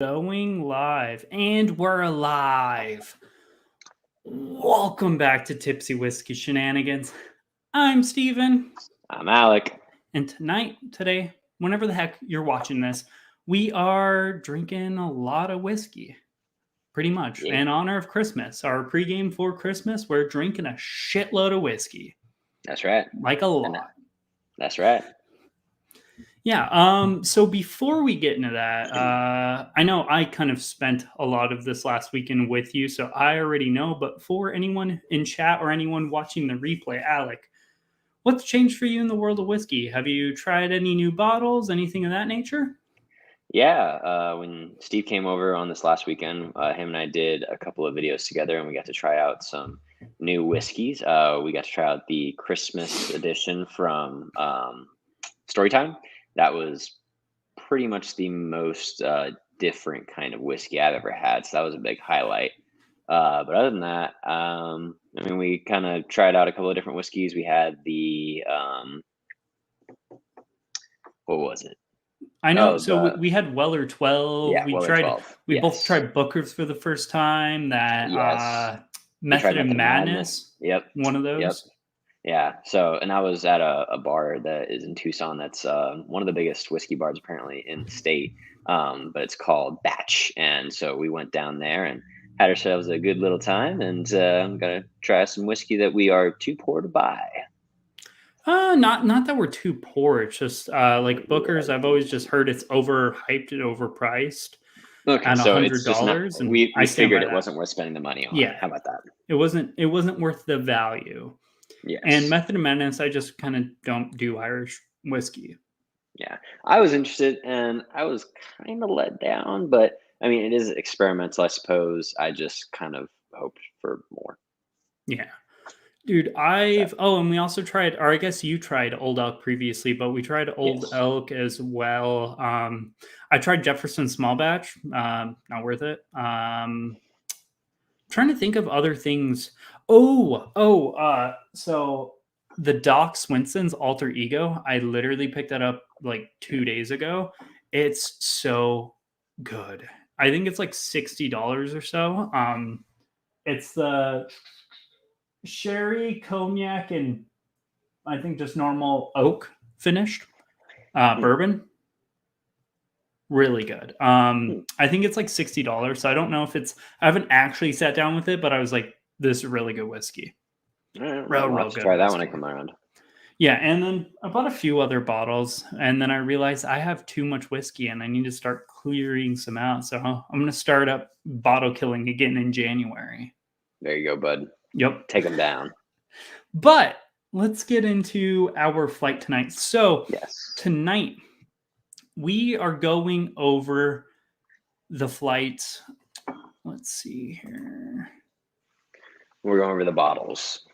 Going live, and we're alive. Welcome back to Tipsy Whiskey Shenanigans. I'm Steven. I'm Alec. And today, whenever the heck you're watching this, we are drinking a lot of whiskey. Pretty much. Yeah. In honor of Christmas. Our pregame for Christmas, we're drinking a shitload of whiskey. That's right. Like a lot. That's right. Yeah, so before we get into that, I know I kind of spent a lot of this last weekend with you, so I already know, but for anyone in chat or anyone watching the replay, Alec, what's changed for you in the world of whiskey? Have you tried any new bottles, anything of that nature? Yeah, when Steve came over on this last weekend, him and I did a couple of videos together, and we got to try out some new whiskeys. We got to try out the Christmas edition from Storytime. That was pretty much the most different kind of whiskey I've ever had, so that was a big highlight. But other than that, we kind of tried out a couple of different whiskeys. We had the what was it? I know. We had Weller 12. Yeah, Weller 12. We both tried Booker's for the first time. That Yes. Method of Madness. Yep. One of those. Yep. Yeah. So, and I was at a bar that is in Tucson. That's one of the biggest whiskey bars apparently in the state. But it's called Batch. And so we went down there and had ourselves a good little time. And I'm gonna try some whiskey that we are too poor to buy. Not that we're too poor. It's just like Booker's. I've always just heard it's overhyped and overpriced. Okay, and so $100. And we figured it wasn't worth spending the money on. Yeah, how about that? It wasn't worth the value. Yes. And Method of Madness, I just kind of don't do Irish whiskey. Yeah, I was interested, and I was kind of let down. But I mean, it is experimental, I suppose. I just kind of hoped for more. Yeah. Dude, and we also tried, or I guess you tried Old Elk previously, but we tried Old Elk as well. I tried Jefferson Small Batch, not worth it. Trying to think of other things. So the Doc Swinson's Alter Ego, I literally picked that up like 2 days ago. It's so good. I think it's like $60 or so. It's the sherry, cognac, and I think just normal oak finished bourbon. Really good. I think it's like $60. So I don't know if I haven't actually sat down with it, but I was like, this is really good whiskey. Real good. Try that when I come around. Yeah, and then I bought a few other bottles, and then I realized I have too much whiskey, and I need to start clearing some out. So I'm going to start up bottle killing again in January. There you go, bud. Yep. Take them down. But let's get into our flight tonight. So tonight, we are going over the flight. Let's see here. We're going over the bottles.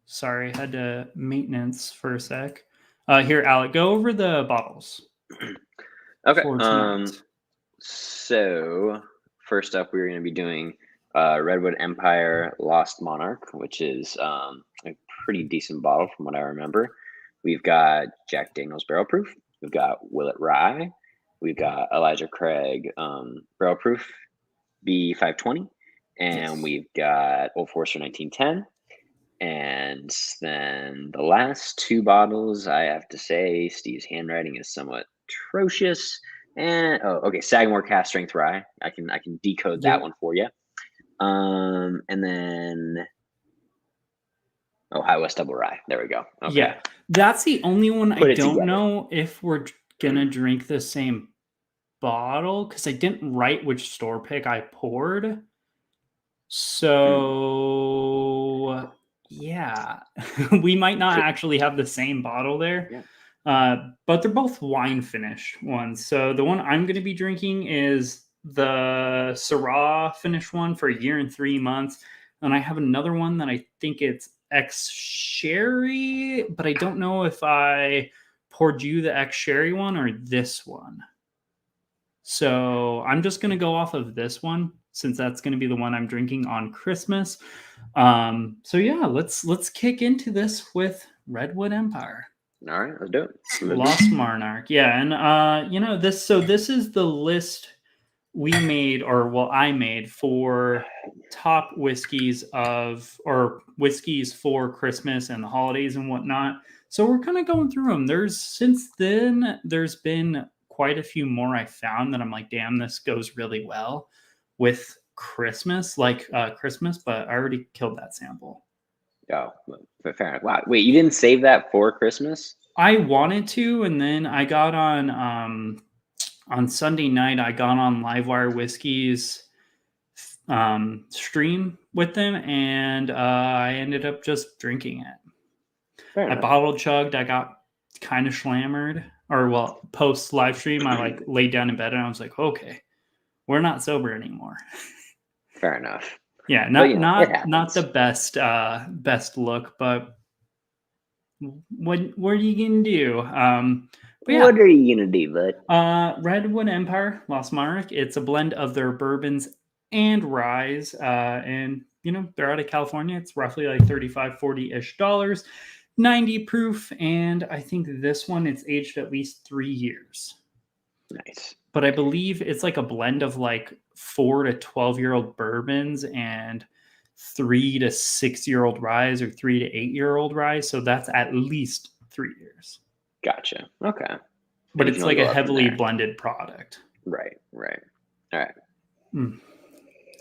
Sorry, I had to maintenance for a sec. Here, Alec, go over the bottles. Okay. So first up, we're going to be doing Redwood Empire Lost Monarch, which is a pretty decent bottle from what I remember. We've got Jack Daniel's Barrel Proof. We've got Willet Rye. We've got Elijah Craig Barrel Proof B520. And we've got Old Forester 1910. And then the last two bottles, I have to say, Steve's handwriting is somewhat atrocious. And Sagamore Cast Strength Rye. I can decode that one for you. And then High West Double Rye. There we go. Okay. Yeah, that's the only one I don't know if we're gonna drink the same bottle because I didn't write which store pick I poured. So yeah, we might not actually have the same bottle there. Yeah. But they're both wine finished ones. So the one I'm going to be drinking is the Syrah finished one for 1 year and 3 months. And I have another one that I think it's ex-sherry, but I don't know if I poured you the ex-sherry one or this one. So I'm just going to go off of this one since that's going to be the one I'm drinking on Christmas. So yeah, let's kick into this with Redwood Empire. All right, let's do it. Lost Monarch. Yeah, and this is the list we made, or well, I made for top whiskeys for Christmas and the holidays and whatnot. So we're kind of going through them. Since then there's been quite a few more I found that I'm like, damn, this goes really well with Christmas, Christmas, but I already killed that sample. Oh, fair enough. Wow. Wait, you didn't save that for Christmas? I wanted to, and then I got on Sunday night, I got on Livewire Whiskey's stream with them, and I ended up just drinking it. Fair I enough. bottle chugged. I got kind of slammered, or well, post live stream, I like laid down in bed and I was like, okay, we're not sober anymore. Fair enough. Yeah, not the best look, but what are you gonna do? What are you gonna do, bud? Redwood Empire Lost Monarch. It's a blend of their bourbons and ryes, and they're out of California. It's roughly like $35-40-ish, 90 proof, and I think this one it's aged at least 3 years. Nice. But I believe it's like a blend of like 4 to 12-year-old bourbons and 3 to 6-year-old ryes, or 3 to 8-year-old ryes. So that's at least 3 years. Gotcha. Okay. But it's like a heavily blended product. Right. All right.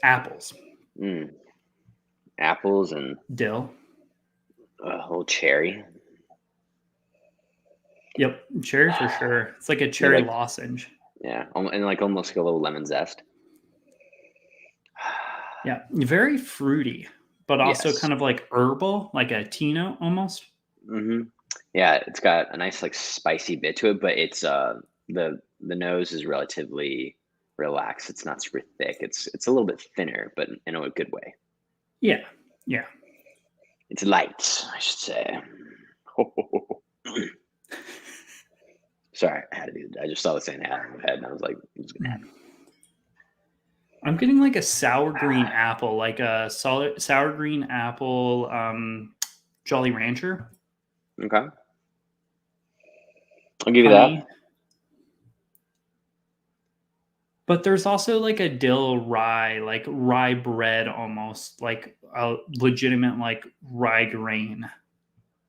Apples. Apples and dill. A whole cherry. Yep, cherry for sure. It's like a cherry lozenge. Yeah, and like almost like a little lemon zest. Yeah, very fruity, but also kind of like herbal, like a tea note almost. Mm-hmm. Yeah, it's got a nice like spicy bit to it, but it's the nose is relatively relaxed. It's not super thick. It's a little bit thinner, but in a good way. Yeah. It's light, I should say. Sorry, I had to do that. I just saw the same hat in my head, and I was like, "What's gonna happen?" I'm getting like a sour green apple, like a solid sour green apple, Jolly Rancher. Okay, I'll give you that. But there's also like a dill rye, like rye bread, almost like a legitimate like rye grain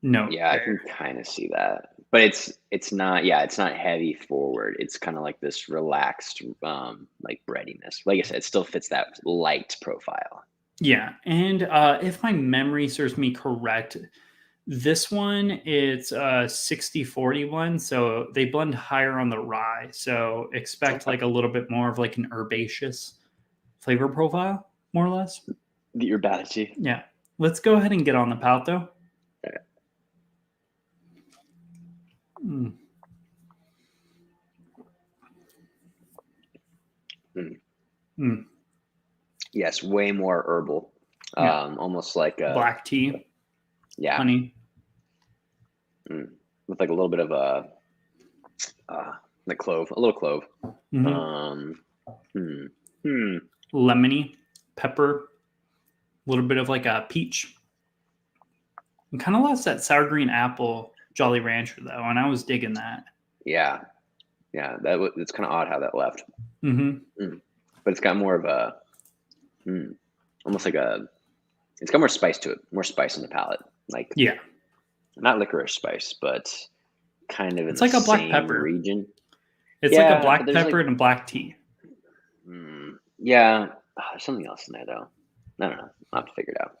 note. Yeah, I can kind of see that, but it's not. Yeah, it's not heavy forward. It's kind of like this relaxed, like breadiness. Like I said, it still fits that light profile. Yeah, and if my memory serves me correct, this one it's a 60-40 one, so they blend higher on the rye. So expect like a little bit more of like an herbaceous flavor profile, more or less. The herbaceous. Yeah. Let's go ahead and get on the palate though. Yes, way more herbal. Almost like a black tea. Yeah. Honey. With like a little bit of like clove, a little clove. Lemony, pepper, a little bit of like a peach. I kind of lost that sour green apple Jolly Rancher though, and I was digging that. Yeah, it's kind of odd how that left. But it's got more of a, almost like it's got more spice to it, more spice on the palate. Like not licorice spice, but kind of it's like a black pepper region. It's like a black pepper and a black tea. Yeah, there's something else in there though. I don't know. I'll have to figure it out.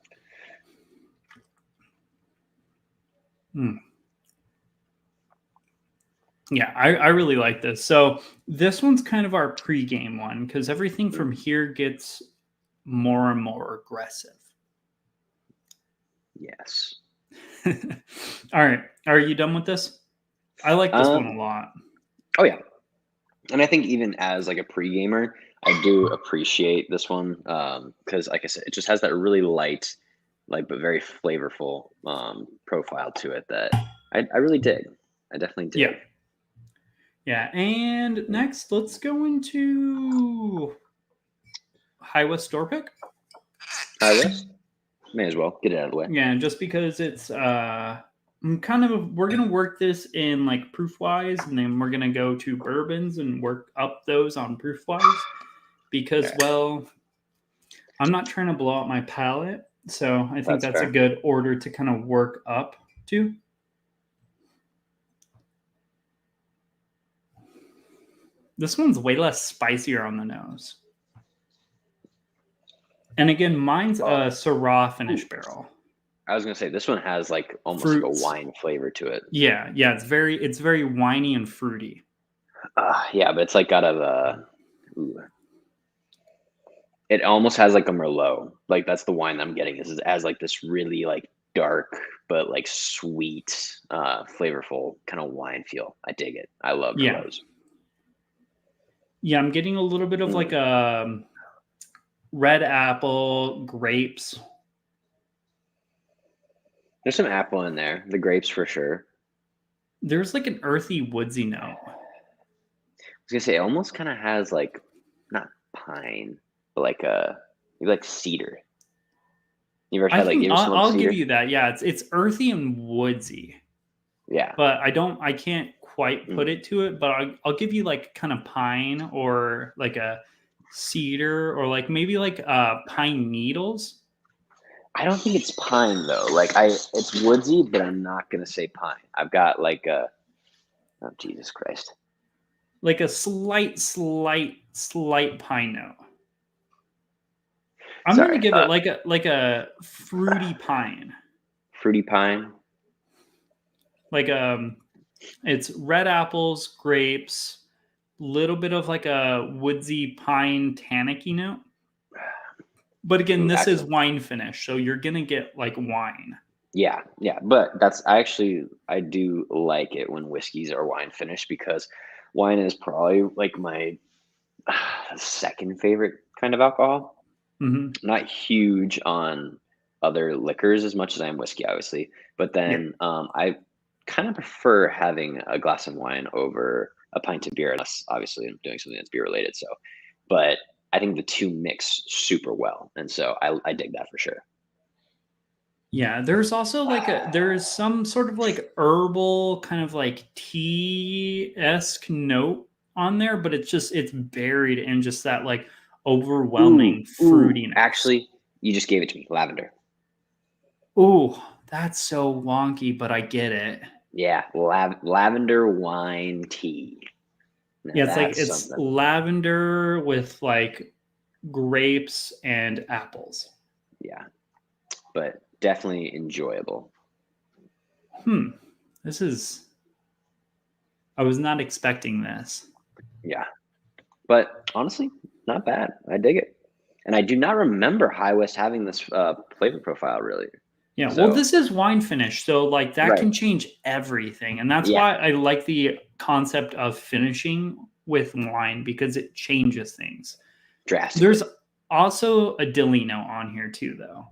Yeah, I really like this. So this one's kind of our pre-game one because everything from here gets more and more aggressive. Yes. All right. Are you done with this? I like this one a lot. Oh yeah. And I think even as like a pre-gamer, I do appreciate this one because like I said, it just has that really light, like but very flavorful profile to it that I really dig. I definitely dig. Yeah. And next, let's go into High West Store Pick. High West? May as well get it out of the way. Yeah, just because it's we're going to work this in like proof wise, and then we're going to go to bourbons and work up those on proof wise because, well, I'm not trying to blow out my palate. So I think that's a good order to kind of work up to. This one's way less spicier on the nose. And again, mine's a Syrah finish barrel. I was gonna say this one has like almost like a wine flavor to it. Yeah, it's very winey and fruity. Yeah, but it's like got it almost has like a Merlot. Like that's the wine I'm getting. This is as like this really like dark but like sweet, flavorful kind of wine feel. I dig it. I love Merlots. Yeah, I'm getting a little bit of like a red apple, grapes. There's some apple in there. The grapes for sure. There's like an earthy, woodsy note. I was gonna say it almost kind of has like not pine, but like cedar. You ever had I'll cedar? Give you that. Yeah, it's earthy and woodsy. Yeah, but I can't quite put it to it. But I'll give you like kind of pine or like a cedar or like maybe like pine needles. I don't think it's pine though. It's woodsy, but I'm not gonna say pine. I've got like oh Jesus Christ, like a slight pine note. I'm gonna give it like a fruity pine. Fruity pine. Like it's red apples, grapes, little bit of like a woodsy pine tannicky note. But again, this is wine finish, so you're gonna get like wine. Yeah, but I do like it when whiskeys are wine finished because wine is probably like my second favorite kind of alcohol. Mm-hmm. Not huge on other liquors as much as I am whiskey, obviously, but then I kind of prefer having a glass of wine over a pint of beer, unless obviously I'm doing something that's beer related. So, but I think the two mix super well, and so I dig that for sure. Yeah, there's also there's some sort of like herbal kind of like tea-esque note on there, but it's buried in just that like overwhelming fruitiness. Actually, you just gave it to me, lavender. Ooh, that's so wonky, but I get it. Yeah, lavender wine tea. Now it's lavender with like grapes and apples. Yeah, but definitely enjoyable. I was not expecting this. Yeah, but honestly, not bad. I dig it, and I do not remember High West having this flavor profile really. Yeah, well, this is wine finish, so like that can change everything, and that's why I like the concept of finishing with wine because it changes things drastically. There's also a dilly note on here too, though,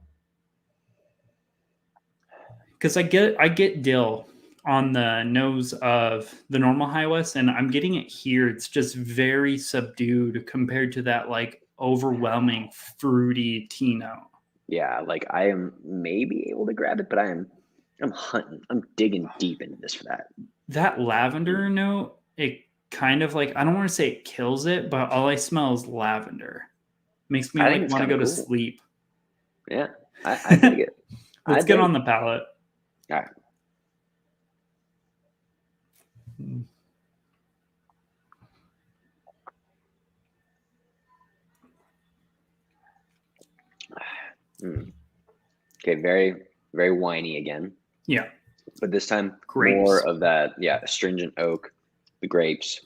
because I get dill on the nose of the normal High West, and I'm getting it here. It's just very subdued compared to that like overwhelming fruity tea note. Yeah, like I am maybe able to grab it, but I'm hunting. I'm digging deep into this for that. That lavender note, it kind of like, I don't want to say it kills it, but all I smell is lavender. Makes me like want to go to sleep. Yeah, I dig it. Let's get on the palate. All right. Okay, very, very winey again. Yeah. But this time, more of that, astringent oak, the grapes.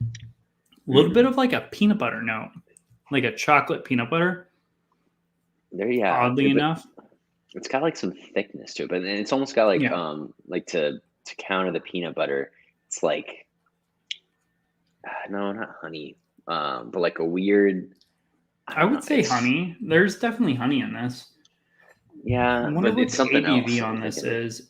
A little bit of like a peanut butter note, like a chocolate peanut butter. Oddly enough. It's got like some thickness to it, but it's almost got like, like to counter the peanut butter, it's like, no, not honey, but like a weird. I would say honey. There's definitely honey in this. Yeah, I wonder what it's the something ABV else on this is.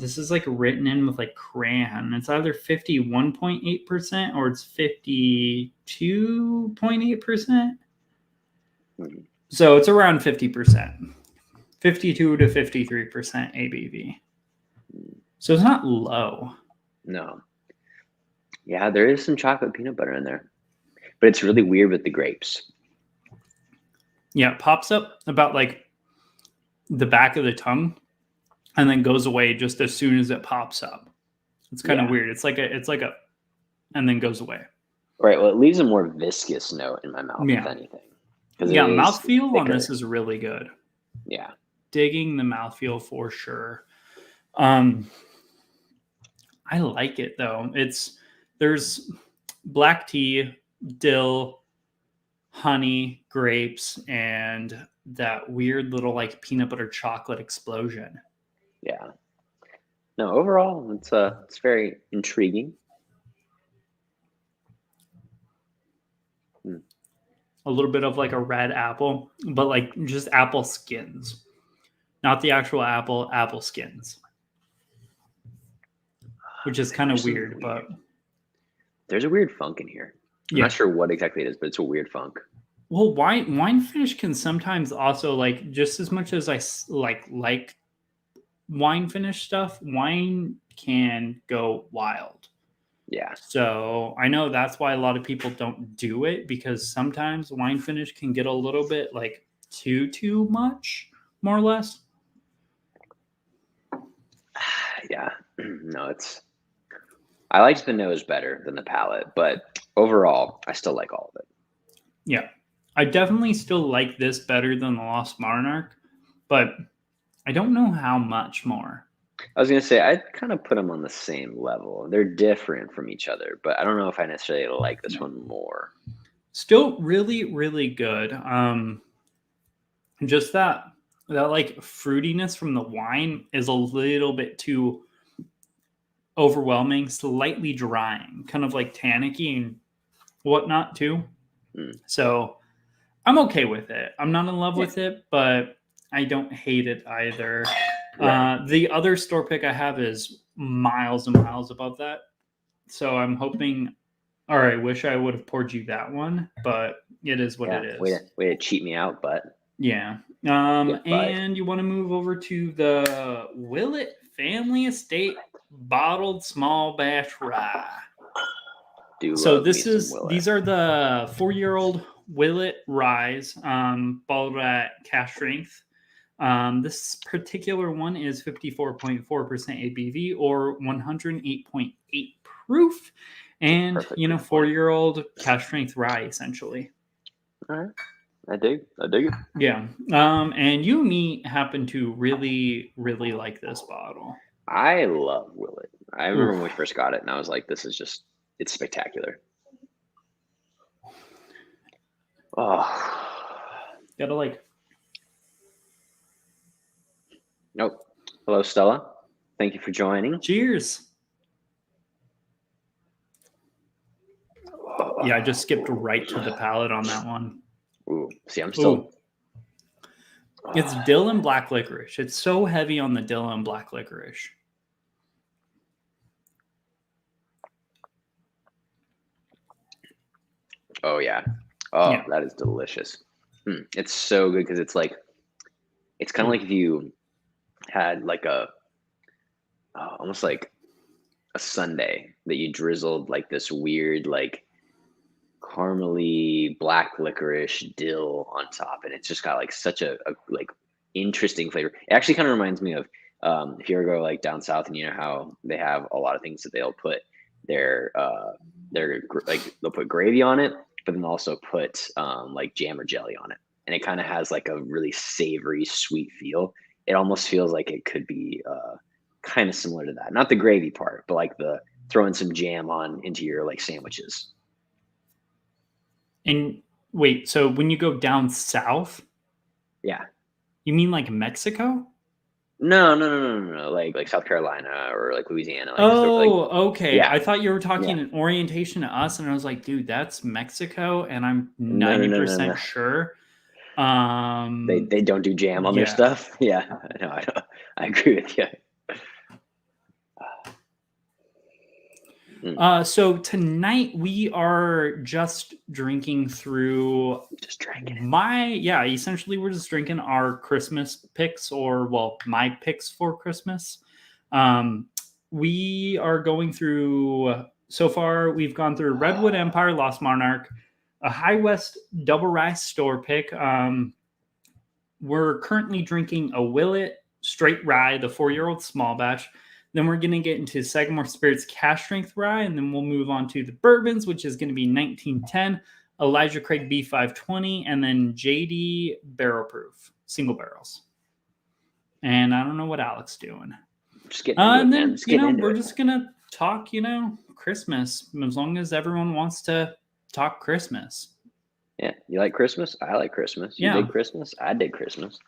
This is like written in with like crayon. It's either 51.8% or it's 52.8%. So it's around 50%. 52 to 53% ABV. So it's not low. No. Yeah, there is some chocolate peanut butter in there, but it's really weird with the grapes. Yeah, it pops up about like the back of the tongue and then goes away just as soon as it pops up. It's kind of weird. It's like a, and then goes away. Right. Well, it leaves a more viscous note in my mouth, if anything. Yeah, mouthfeel on this is really good. Yeah. Digging the mouthfeel for sure. I like it though. There's black tea, dill, honey, grapes, and that weird little like peanut butter chocolate explosion. Yeah. No, overall, it's very intriguing. A little bit of like a red apple, but like just apple skins, not the actual apple skins, which is kind of weird. But there's a weird funk in here. I'm not sure what exactly it is, but it's a weird funk. Well, wine finish can sometimes also like, just as much as I like wine finish stuff, wine can go wild. Yeah. So I know that's why a lot of people don't do it, because sometimes wine finish can get a little bit like too much, more or less. Yeah. No, I liked the nose better than the palate, but overall, I still like all of it. Yeah. I definitely still like this better than the Lost Monarch, but I don't know how much more. I was going to say, I'd kind of put them on the same level. They're different from each other, but I don't know if I necessarily like this one more. Still really, really good. Just that like fruitiness from the wine is a little bit too overwhelming, slightly drying, kind of like tannicky and whatnot too. So I'm okay with it. I'm not in love with it, but I don't hate it either. Right. The other store pick I have is miles and miles above that. So I'm hoping, or I wish I would have poured you that one, but it is what it is. Way to cheat me out, but. Yeah. And you want to move over to the Willett Family Estate Bottled Small Batch Rye. So these are the 4-year-old Willett Ryes, bottled at cask strength. This particular one is 54.4% ABV or 108.8 proof, and 4-year-old cask strength rye essentially. All right. I dig it. Yeah. And you and me happen to really, really like this bottle. I love Willett. I remember when we first got it, and I was like, "This is it's spectacular." Oh, gotta like. Nope. Hello, Stella. Thank you for joining. Cheers. Yeah, I just skipped right to the palate on that one. Ooh, see, I'm still. It's dill and black licorice. It's so heavy on the dill and black licorice. Oh yeah. Oh, yeah. That is delicious. It's so good because it's kind of like if you had like almost like a sundae that you drizzled like this weird like caramely black licorice dill on top, and it's just got like such a like interesting flavor. It actually kind of reminds me of if you ever go like down south, and you know how they have a lot of things that they'll put they'll put gravy on it, but then also put like jam or jelly on it, and it kind of has like a really savory sweet feel. It almost feels like it could be kind of similar to that, not the gravy part, but like the throwing some jam on into your like sandwiches. And wait, so when you go down south, you mean like Mexico? No. Like South Carolina or like Louisiana. Okay. Yeah. I thought you were talking in orientation to us, and I was like, dude, that's Mexico, and I'm 90% sure. They don't do jam on their stuff. Yeah, no, I agree with you. So tonight we are just drinking through Just drinking it. Essentially we're just drinking our Christmas picks, or my picks for Christmas. We are going through, so far we've gone through Redwood Empire, Lost Monarch, a High West double rye store pick. We're currently drinking a Willet straight rye, the 4-year-old small batch. Then we're going to get into Sagamore Spirits Cash Strength Rye, and then we'll move on to the bourbons, which is going to be 1910, Elijah Craig B520, and then JD Barrel Proof, single barrels. And I don't know what Alec's doing. Just getting into and it, then, we're just going to talk, Christmas, as long as everyone wants to talk Christmas. Yeah, you like Christmas? I like Christmas. You dig Christmas? I dig Christmas.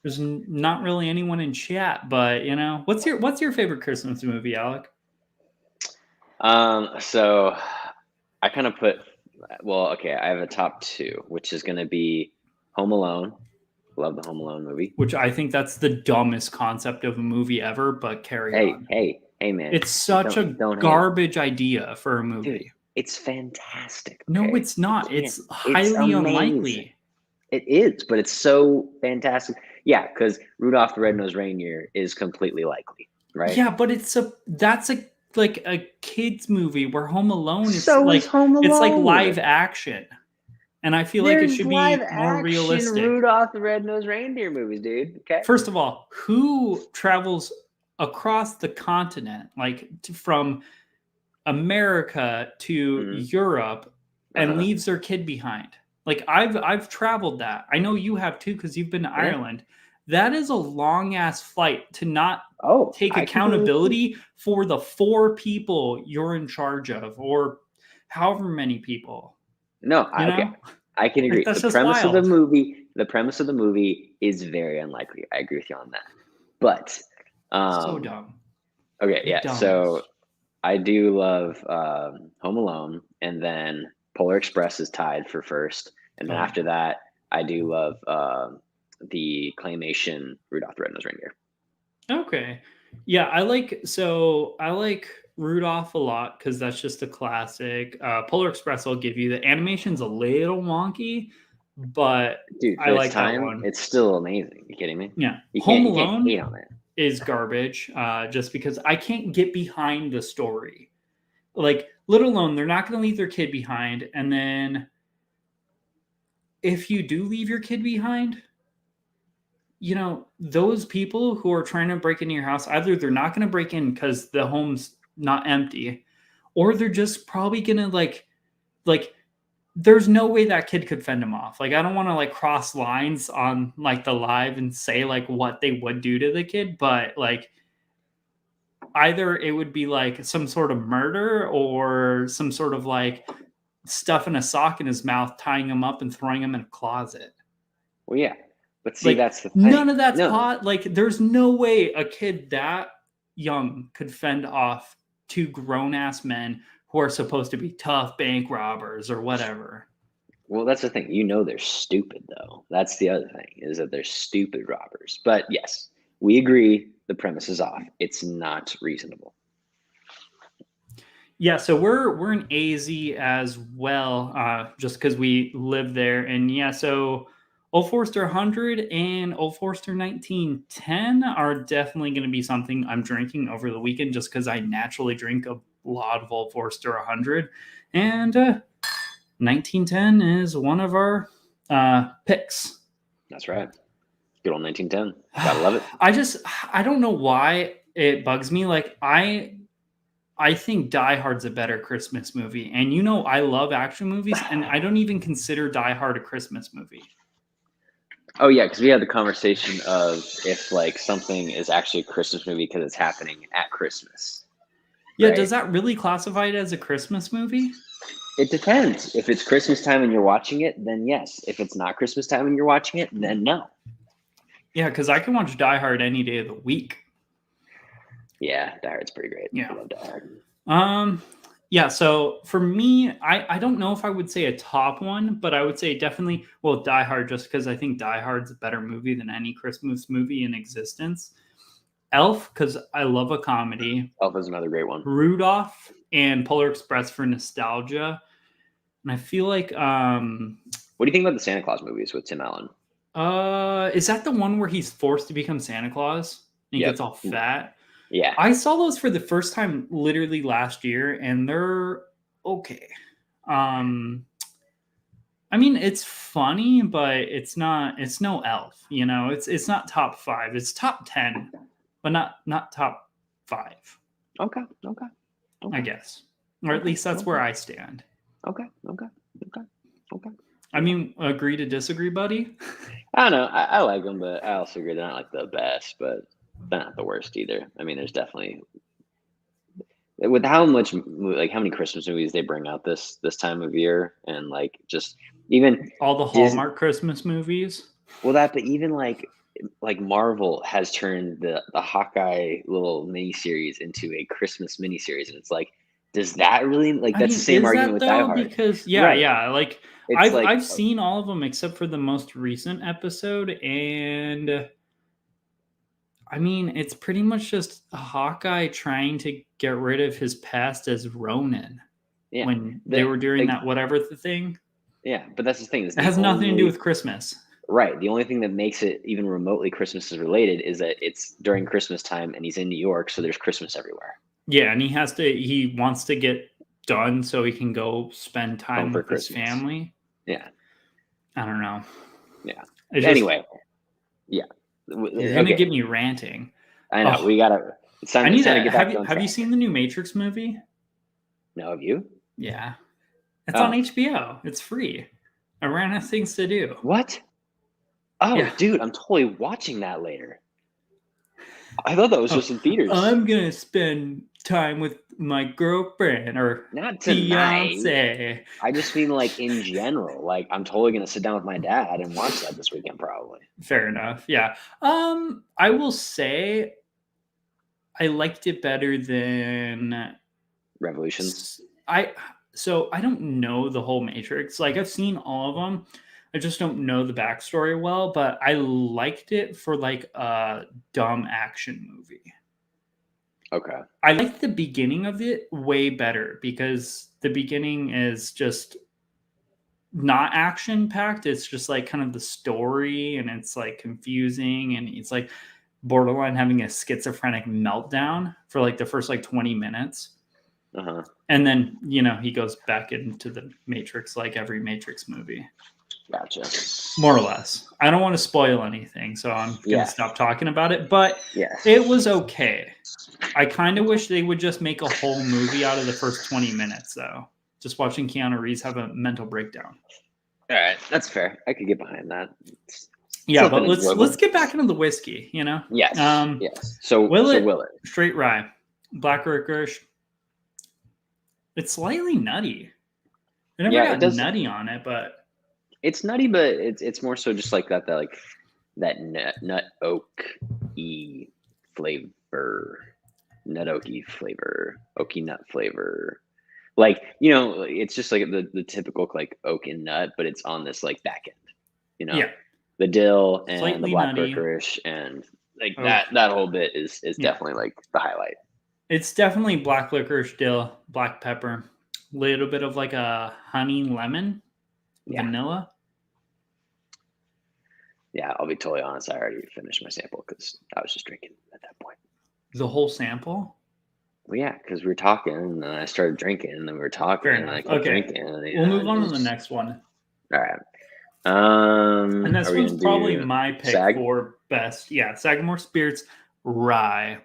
There's not really anyone in chat, but what's your favorite Christmas movie, Alec? So I kind of I have a top 2, which is going to be Home Alone. Love the Home Alone movie. Which I think that's the dumbest concept of a movie ever, but carry on. Hey, man. It's such a garbage idea for a movie. Dude, it's fantastic. Okay? No, it's not. It's highly unlikely. It is, but it's so fantastic. Yeah, because Rudolph the Red-Nosed Reindeer is completely likely, right? Yeah, but that's a kids movie, where Home Alone is Home Alone. It's like live action. And I feel like it should be more realistic. Rudolph the Red-Nosed Reindeer movies, dude. Okay. First of all, who travels across the continent, from America to Europe, and leaves their kid behind? I've traveled that. I know you have too, because you've been to Ireland. That is a long ass flight to not take accountability for the 4 people you're in charge of, or however many people. No, I can agree. The premise of the movie is very unlikely. I agree with you on that. But so dumb. Okay, yeah. Dumb. So I do love Home Alone, and then Polar Express is tied for first, and then after that, I do love the claymation Rudolph the Red-Nosed Reindeer. Okay, yeah, I like Rudolph a lot, because that's just a classic. Polar Express, I'll give you. The animation's a little wonky, but dude, I like that one. It's still amazing. You kidding me? Yeah, Home Alone hate on it. Is garbage, just because I can't get behind the story. Let alone they're not going to leave their kid behind, and then if you do leave your kid behind, those people who are trying to break into your house, either they're not going to break in because the home's not empty, or they're just probably going to there's no way that kid could fend them off. I don't want to cross lines on the live and say what they would do to the kid, but either it would be some sort of murder, or some sort of stuffing a sock in his mouth, tying him up and throwing him in a closet. Well, yeah, but see, that's the thing. None of that's hot. There's no way a kid that young could fend off 2 grown-ass men who are supposed to be tough bank robbers or whatever. Well, that's the thing. They're stupid, though. That's the other thing, is that they're stupid robbers. But yes, we agree the premise is off. It's not reasonable. Yeah, so we're in AZ as well, just because we live there. And yeah, so Old Forester 100 and Old Forester 1910 are definitely going to be something I'm drinking over the weekend, just because I naturally drink a lot of Old Forester 100. And 1910 is one of our picks. That's right. Good old 1910. Gotta love it. I don't know why it bugs me. I think Die Hard's a better Christmas movie. And I love action movies, and I don't even consider Die Hard a Christmas movie. Oh, yeah, because we had the conversation of if something is actually a Christmas movie because it's happening at Christmas. Yeah, right? Does that really classify it as a Christmas movie? It depends. If it's Christmas time and you're watching it, then yes. If it's not Christmas time and you're watching it, then no. Yeah, because I can watch Die Hard any day of the week. Yeah, Die Hard's pretty great. Yeah. I love Die Hard. Yeah, so for me, I don't know if I would say a top one, but I would say definitely, Die Hard, just because I think Die Hard's a better movie than any Christmas movie in existence. Elf, because I love a comedy. Elf is another great one. Rudolph, and Polar Express for nostalgia. And I feel like What do you think about the Santa Claus movies with Tim Allen? is that the one where he's forced to become Santa Claus? And he Yep. gets all fat. Yeah. I saw those for the first time literally last year, and they're okay. I mean, it's funny, but it's not. It's no Elf, you know. It's not top 5. It's top 10, but not top 5. Okay. I guess, or at least that's where I stand. Okay. I mean, agree to disagree, buddy. I don't know. I like them, but I also agree they're not like the best, but they're not the worst either. I mean, there's definitely with how many Christmas movies they bring out this time of year, and like just even All the Hallmark Christmas movies. Well, but even like Marvel has turned the Hawkeye little miniseries into a Christmas miniseries, and it's like, does that really that's the same argument with Die Hard? Because Right. like I've seen all of them except for the most recent episode, and I mean, it's pretty much just Hawkeye trying to get rid of his past as Ronin. Yeah. When they were doing that whatever the thing. Yeah, but that's the thing. It has nothing to do with Christmas. Right. The only thing that makes it even remotely Christmas is related is that it's during Christmas time and he's in New York, so there's Christmas everywhere. Yeah, and he wants to get done so he can go spend time with his family. Yeah. I don't know. Yeah. Anyway. Yeah. You're gonna get me ranting. I know. We gotta. It's time to get back on track. Have you seen the new Matrix movie? No, have you? Yeah. It's on HBO. It's free. I ran out of things to do. What? Oh, yeah. Dude, I'm totally watching that later. I thought that was just in theaters. I'm gonna spend time with my girlfriend or not tonight. Fiance. I just mean like in general. Like I'm totally gonna sit down with my dad and watch that this weekend, probably. Fair enough. Yeah. I will say I liked it better than Revolutions. So I don't know the whole Matrix. Like I've seen all of them. I just don't know the backstory well, but I liked it for like a dumb action movie. Okay. I like the beginning of it way better because the beginning is just not action packed. It's just like kind of the story and it's like confusing and it's like borderline having a schizophrenic meltdown for like the first like 20 minutes. Uh-huh. And then, he goes back into the Matrix like every Matrix movie. Gotcha. More or less. I don't want to spoil anything, so I'm going to stop talking about it. But it was okay. I kind of wish they would just make a whole movie out of the first 20 minutes, though. Just watching Keanu Reeves have a mental breakdown. All right. That's fair. I could get behind that. Yeah, but let's get back into the whiskey, Yes. Yes. So Willet. Straight rye. Black licorice. It's slightly nutty. I never got nutty on it, but... It's nutty, but it's more so just like that nut oaky flavor, oaky nut flavor. Like, it's just like the typical like oak and nut, but it's on this like back end, Yeah. The dill and Slightly the black nutty. licorice and like that whole bit is definitely like the highlight. It's definitely black licorice, dill, black pepper, little bit of like a honey lemon. Vanilla. Yeah, I'll be totally honest. I already finished my sample because I was just drinking at that point. The whole sample? Well, yeah, because we were talking and then I started drinking and then we were talking and I kept drinking. We'll move on to the next one. All right. And this one's probably my pick for best. Yeah, Sagamore Spirits Rye.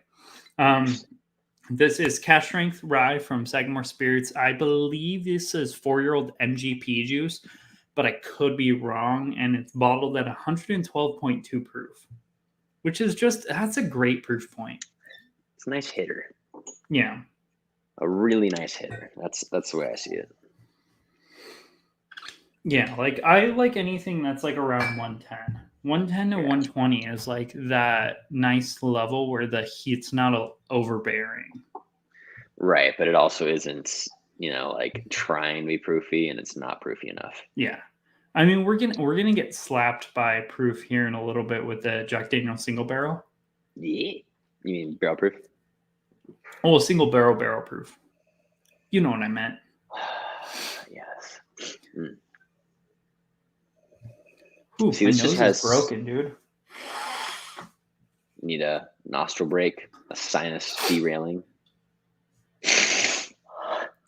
This is cask strength rye from Sagamore Spirits. I believe this is 4-year-old MGP juice, but I could be wrong. And it's bottled at 112.2 proof, which is that's a great proof point. It's a nice hitter. Yeah. A really nice hitter. That's the way I see it. Yeah, like I like anything that's like around 110. 110 to 120 is like that nice level where the heat's not overbearing. Right, but it also isn't, like trying to be proofy and it's not proofy enough. Yeah. I mean, we're gonna get slapped by proof here in a little bit with the Jack Daniel's single barrel. Yeah. You mean barrel proof? Oh, single barrel proof. You know what I meant. Yes. Mm. Ooh, See, my this just nose is has broken, dude. need a nostril break, a sinus derailing.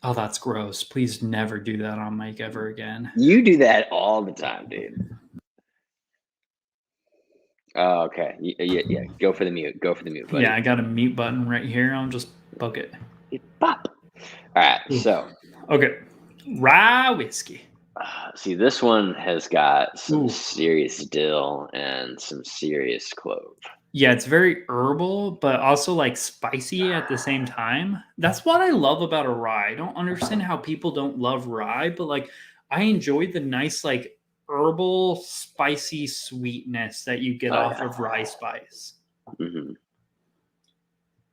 Oh, that's gross. Please never do that on mic ever again. You do that all the time, dude. Oh, okay. Yeah. Go for the mute. Go for the mute, buddy. Yeah, I got a mute button right here. I'll just poke it. Pop. All right. Ooh. So, Okay. Rye whiskey. see, this one has got some Ooh. serious dill and some serious clove. Yeah, it's very herbal, but also like spicy at the same time. That's what I love about a rye. I don't understand how people don't love rye, but like I enjoy the nice, like herbal, spicy sweetness that you get Oh, off yeah. of rye spice. Because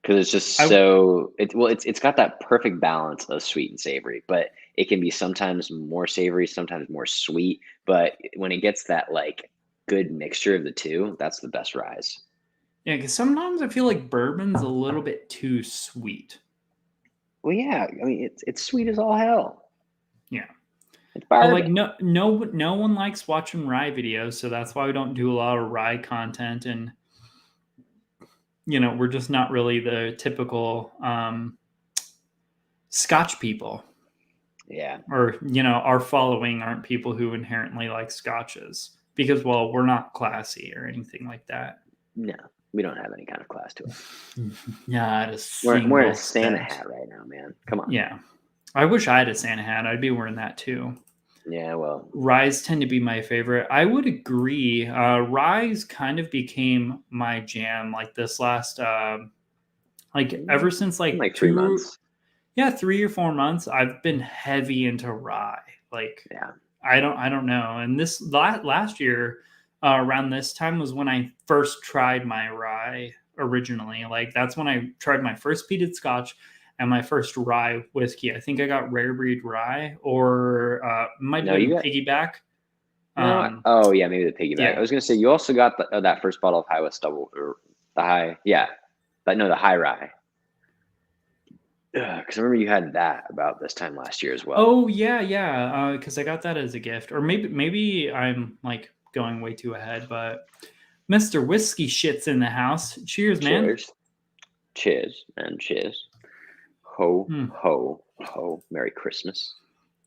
it's just so it's got that perfect balance of sweet and savory, but it can be sometimes more savory, sometimes more sweet. But when it gets that like good mixture of the two, that's the best ryes. Yeah, because sometimes I feel like bourbon's a little bit too sweet. Well, yeah, I mean it's sweet as all hell. Yeah. It's But bourbon. like no one likes watching rye videos, so that's why we don't do a lot of rye content, and we're just not really the typical Scotch people. Yeah. Or our following aren't people who inherently like scotches because, well, we're not classy or anything like that. No, we don't have any kind of class to us. Not a We're single wearing a Santa cent. hat right now, man. Come on. Yeah, I wish I had a Santa hat. I'd be wearing that too. Yeah, well, Ryes tend to be my favorite. I would agree. Ryes kind of became my jam like this last ever since like 3 months. 3 or 4 months I've been heavy into rye. Like Yeah. I don't know. And this last year around this time was when I first tried my rye originally. Like that's when I tried my first peated scotch and my first rye whiskey. I think I got rare breed rye or might have been piggyback. No, oh yeah, maybe the piggyback. Yeah. I was gonna say you also got that first bottle of High West Double or the high, yeah, but no, the high rye. Because I remember you had that about this time last year as well. Oh yeah. Because I got that as a gift, or maybe I'm like going way too ahead, but Mr. Whiskey Shit's in the house. Cheers, man. Cheers, cheers, and cheers. Ho ho ho! Merry Christmas.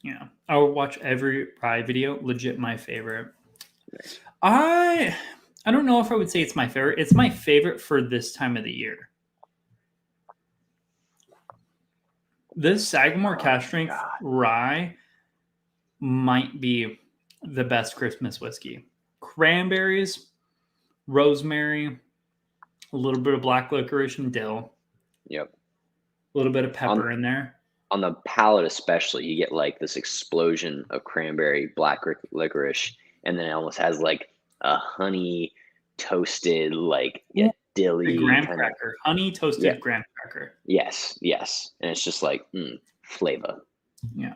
Yeah, I will watch every rye video. Legit, my favorite. Nice. I don't know if I would say it's my favorite. It's my favorite for this time of the year. This Sagamore Cask Strength rye might be the best Christmas whiskey. Cranberries, rosemary, a little bit of black licorice and dill. Yep. A little bit of pepper in there. On the palate especially, you get like this explosion of cranberry, black licorice, and then it almost has like a honey toasted, like dilly graham cracker. Honey toasted graham cracker. Yes. And it's just like flavor. Yeah.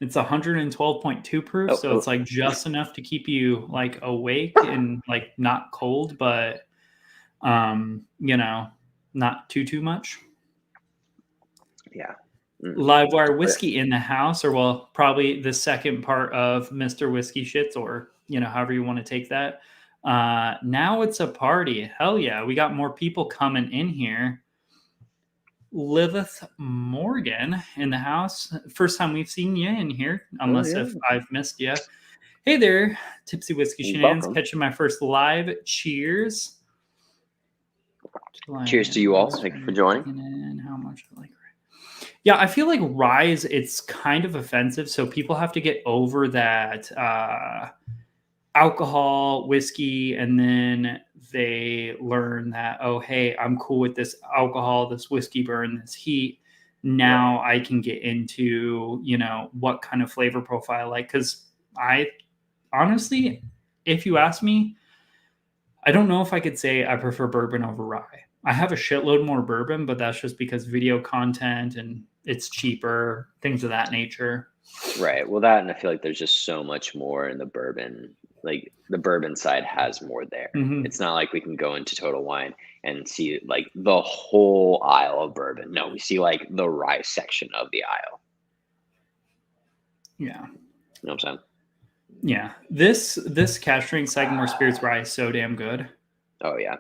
It's 112.2 proof, so it's like just enough to keep you like awake and like not cold, but not too much. Yeah. Livewire whiskey in the house, or well, probably the second part of Mr. Whiskey Shits, or however you want to take that. Now it's a party. Hell yeah, we got more people coming in here. Liveth Morgan in the house. First time we've seen you in here, unless if I've missed you. Hey there, Tipsy Whiskey Shenanigans, catching my first live. Cheers. Cheers to you all. Thank you for joining. How much I like rye. Yeah, I feel like rye it's kind of offensive, so people have to get over that alcohol, whiskey, and then they learn that, oh, hey, I'm cool with this alcohol, this whiskey burn, this heat. Now I can get into, what kind of flavor profile like. Because I honestly, if you ask me, I don't know if I could say I prefer bourbon over rye. I have a shitload more bourbon, but that's just because video content and it's cheaper, things of that nature. Right. Well, that, and I feel like there's just so much more in the bourbon. Like the bourbon side has more there. Mm-hmm. It's not like we can go into Total Wine and see like the whole aisle of bourbon. No, we see like the rye section of the aisle. You know what I'm saying? Yeah. This cask strength Sagamore Spirits Rye is so damn good. Oh yeah.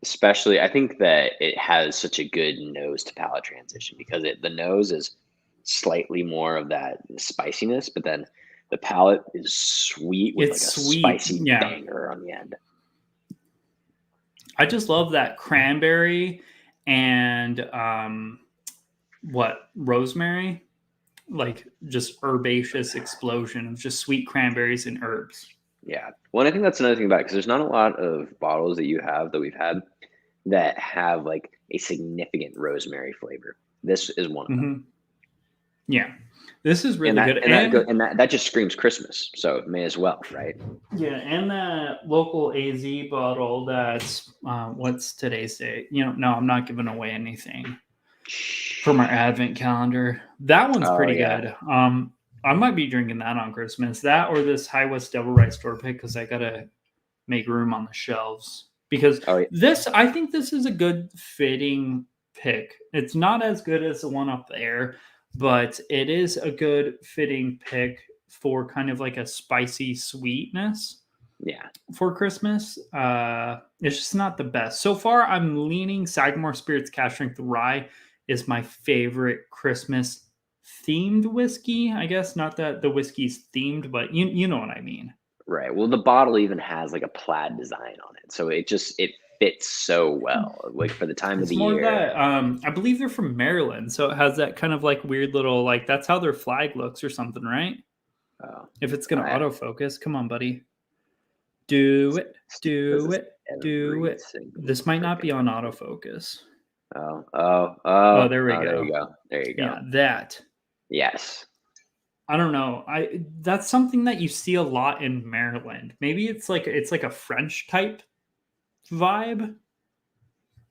Especially, I think that it has such a good nose to palate transition because the nose is slightly more of that spiciness, but then the palate is sweet with like It's a sweet. spicy Yeah. banger on the end. I just love that cranberry and rosemary, like just herbaceous explosion of just sweet cranberries and herbs. Yeah. Well, and I think that's another thing about it because there's not a lot of bottles that you have that we've had that have like a significant rosemary flavor. This is one of them. Yeah, this is really good, and that just screams Christmas, so it may as well, right? Yeah, and that local AZ bottle. That's what's today's date? No, I'm not giving away anything from our advent calendar. That one's pretty good. I might be drinking that on Christmas. That or this High West Double Rye store pick because I gotta make room on the shelves. Because I think this is a good fitting pick. It's not as good as the one up there, but it is a good fitting pick for kind of like a spicy sweetness. Yeah. For Christmas. It's just not the best. So far, I'm leaning Sagamore Spirits Cask Strength Rye is my favorite Christmas themed whiskey. I guess not that the whiskey's themed, but you know what I mean. Right. Well, the bottle even has like a plaid design on it, so it fits so well. Like for the time of the year. That, I believe they're from Maryland, so it has that kind of like weird little like that's how their flag looks or something, right? Oh, if it's gonna autofocus, come on, buddy. Do it. This might not be on autofocus. Oh, there we go. There you go. Yeah, that. Yes. I don't know. That's something that you see a lot in Maryland. Maybe it's like a French type vibe,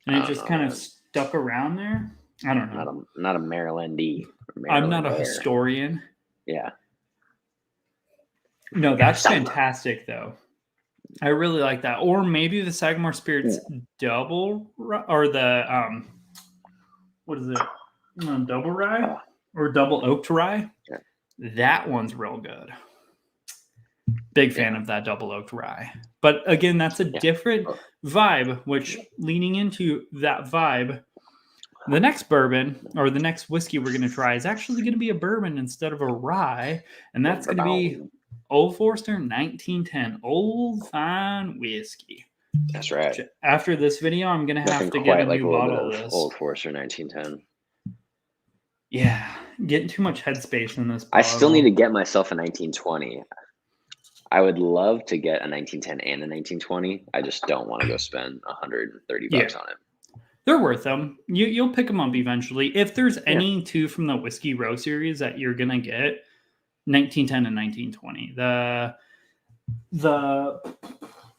and it just kind of stuck around there. I don't know. Not a Maryland-y. I'm not a historian. Yeah. No, that's fantastic though. I really like that. Or maybe the Sagamore Spirits double or the what is it? Double rye or double oaked rye. Yeah. That one's real good. Big fan of that double oaked rye. But again, that's a different vibe, which leaning into that vibe, the next bourbon or the next whiskey we're going to try is actually going to be a bourbon instead of a rye. And that's going to be Old Forester 1910 Old Fine Whiskey. That's right. After this video, I'm going to have to get a new bottle of this. Old Forester 1910. Yeah, getting too much headspace in this bottle. I still need to get myself a 1920. I would love to get a 1910 and a 1920. I just don't want to go spend $130 on it. They're worth them. You'll pick them up eventually. If there's any two from the Whiskey Row series that you're going to get, 1910 and 1920. The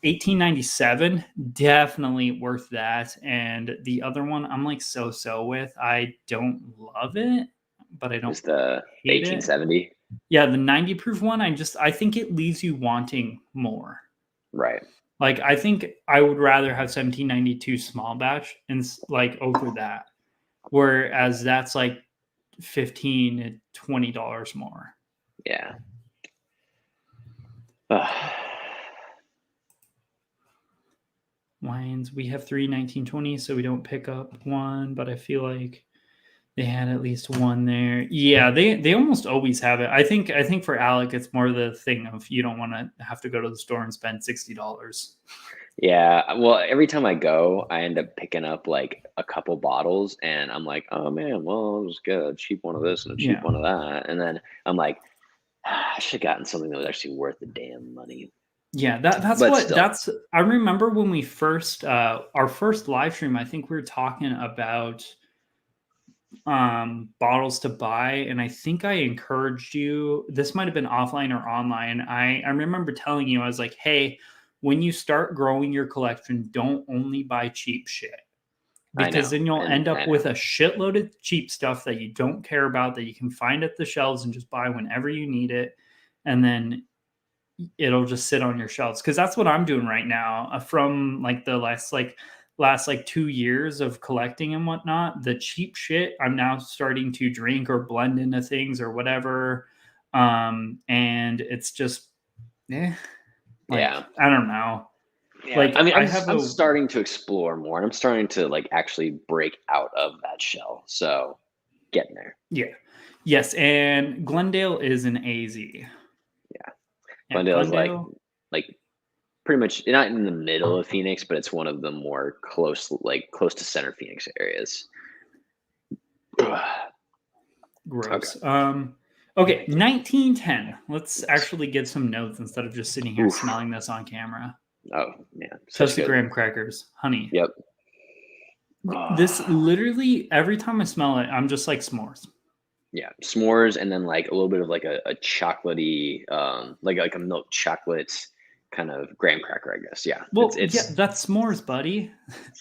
1897, definitely worth that. And the other one, I'm like so with. I don't love it, but I don't. It's the 1870. Yeah, the 90 proof one. I think it leaves you wanting more. Right. Like I think I would rather have 1792 small batch and like over that, whereas that's like $15 to $20 more. Yeah. Wines, we have 3 1920s, so we don't pick up one, but I feel like they had at least one there. Yeah, they almost always have it. I think for Alec, it's more the thing of you don't want to have to go to the store and spend $60. Yeah, well, every time I go, I end up picking up like a couple bottles, and I'm like, oh man, well, I'll just get a cheap one of this and a cheap one of that, and then I'm like, I should have gotten something that was actually worth the damn money. Yeah, that's I remember when we first our first live stream, I think we were talking about bottles to buy, and I think I encouraged you, this might have been offline or online. I remember telling you, I was like, hey, when you start growing your collection, don't only buy cheap shit, because then you'll end up with a shitload of cheap stuff that you don't care about, that you can find at the shelves and just buy whenever you need it, and then it'll just sit on your shelves. Because that's what I'm doing right now. From like the last, like last like 2 years of collecting and whatnot. The cheap shit I'm now starting to drink or blend into things or whatever. And it's just, like, Yeah. I don't know. Yeah. Like, I mean, I have I'm a, starting to explore more, and I'm starting to like actually break out of that shell. So getting there. yeah. Yes. And Glendale is an AZ. Yeah. Yeah. Glendale is Glendale. like pretty much not in the middle of Phoenix, but it's one of the more close to center Phoenix areas. Gross. Okay. Okay, 1910. Let's actually get some notes instead of just sitting here Oof. smelling this on camera. Oh yeah, such Toasted good. graham crackers, honey. Yep. This literally, every time I smell it, I'm just like s'mores. Yeah, s'mores, and then like a little bit of like a chocolatey, like a milk chocolate kind of graham cracker, I guess. Yeah, Well, yeah, it's. that's s'mores, buddy.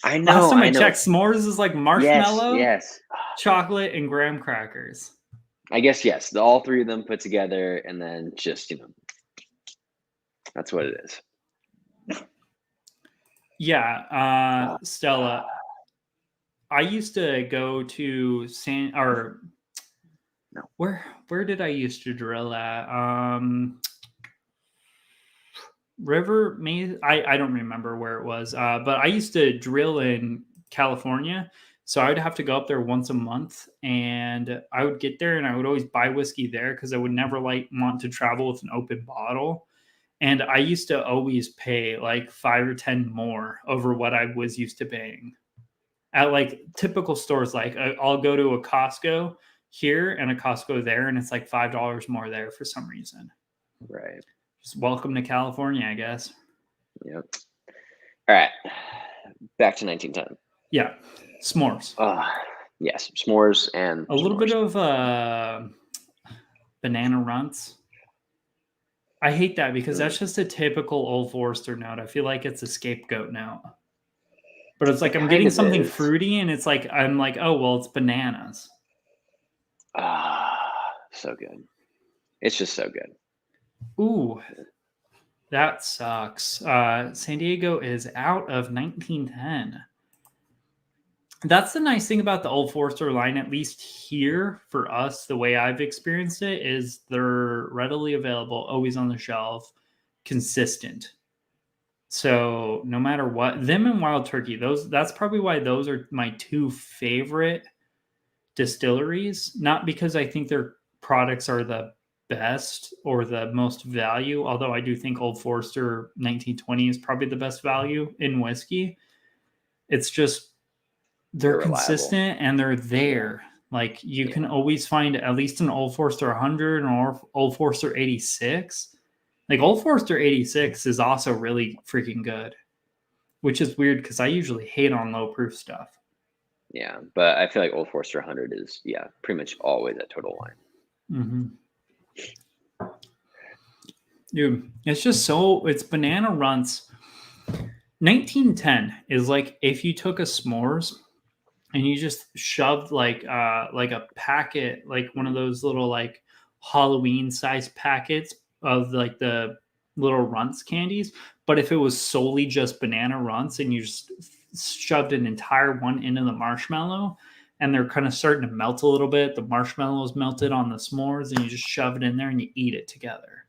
I Last know, time I I know. checked, s'mores is like Yes, marshmallow, yes. chocolate, and graham crackers. I guess yes. All three of them put together, and then just that's what it is. Yeah, Stella. I used to go to No. where did I used to drill at? River Maze. I don't remember where it was, but I used to drill in California, so I would have to go up there once a month, and I would get there, and I would always buy whiskey there because I would never want to travel with an open bottle. And I used to always pay like 5 or 10 more over what I was used to paying at like typical stores. Like I'll go to a Costco here and a Costco there, and it's like $5 more there for some reason. Right. Just welcome to California, I guess. Yep. All right. Back to 1910. Yeah, s'mores. Yes, s'mores and A little s'mores. bit of banana runts. I hate that because that's just a typical Old Forester note. I feel like it's a scapegoat note. But it's like I'm getting something fruity, and it's like I'm like, oh well, it's bananas. So good. It's just so good. Ooh, that sucks. San Diego is out of 1910. That's the nice thing about the Old Forester line, at least here for us, the way I've experienced it, is they're readily available, always on the shelf, consistent. So no matter what, them and Wild Turkey, that's probably why those are my two favorite distilleries. Not because I think their products are the best or the most value, although I do think Old Forester 1920 is probably the best value in whiskey. It's just they're consistent and they're there. Like you can always find at least an Old Forester 100 or Old Forester 86. Like Old Forester 86 is also really freaking good, which is weird because I usually hate on low proof stuff. Yeah, but I feel like Old Forester 100 is pretty much always at Total Wine. Mm-hmm. Dude, it's just it's banana runts. 1910 is like if you took a s'mores and you just shoved like a packet, like one of those little like Halloween size packets of like the little runts candies, but if it was solely just banana runts and you just shoved an entire one into the marshmallow and they're kind of starting to melt a little bit, the marshmallow is melted on the s'mores, and you just shove it in there and you eat it together.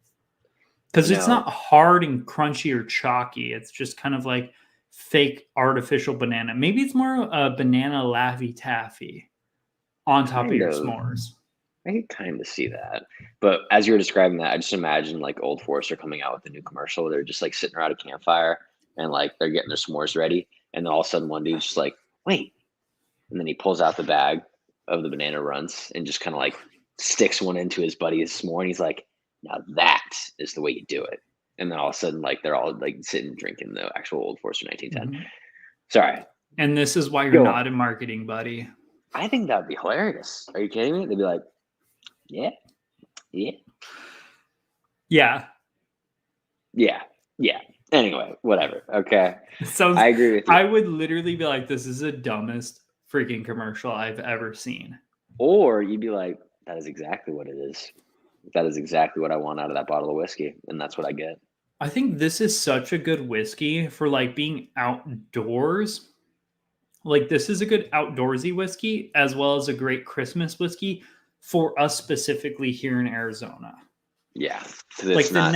Because it's not hard and crunchy or chalky. It's just kind of like fake artificial banana. Maybe it's more a banana Laffy Taffy on top of your s'mores. I can kind of see that. But as you were describing that, I just imagine like Old Forester coming out with a new commercial where they're just like sitting around a campfire and like they're getting their s'mores ready. And then all of a sudden one dude's just like, wait. And then he pulls out the bag of the banana runts and just kind of like sticks one into his buddy's s'more. And he's like, now that is the way you do it. And then all of a sudden, like they're all like sitting drinking the actual Old Forester 1910. Mm-hmm. Sorry. And this is why you're not in marketing, buddy. I think that'd be hilarious. Are you kidding me? They'd be like, yeah. Anyway, whatever. Okay. I agree with you. I would literally be like, this is the dumbest freaking commercial I've ever seen. Or you'd be like, that is exactly what it is. That is exactly what I want out of that bottle of whiskey. And that's what I get. I think this is such a good whiskey for like being outdoors. Like, this is a good outdoorsy whiskey as well as a great Christmas whiskey for us specifically here in Arizona. Yeah, because it's not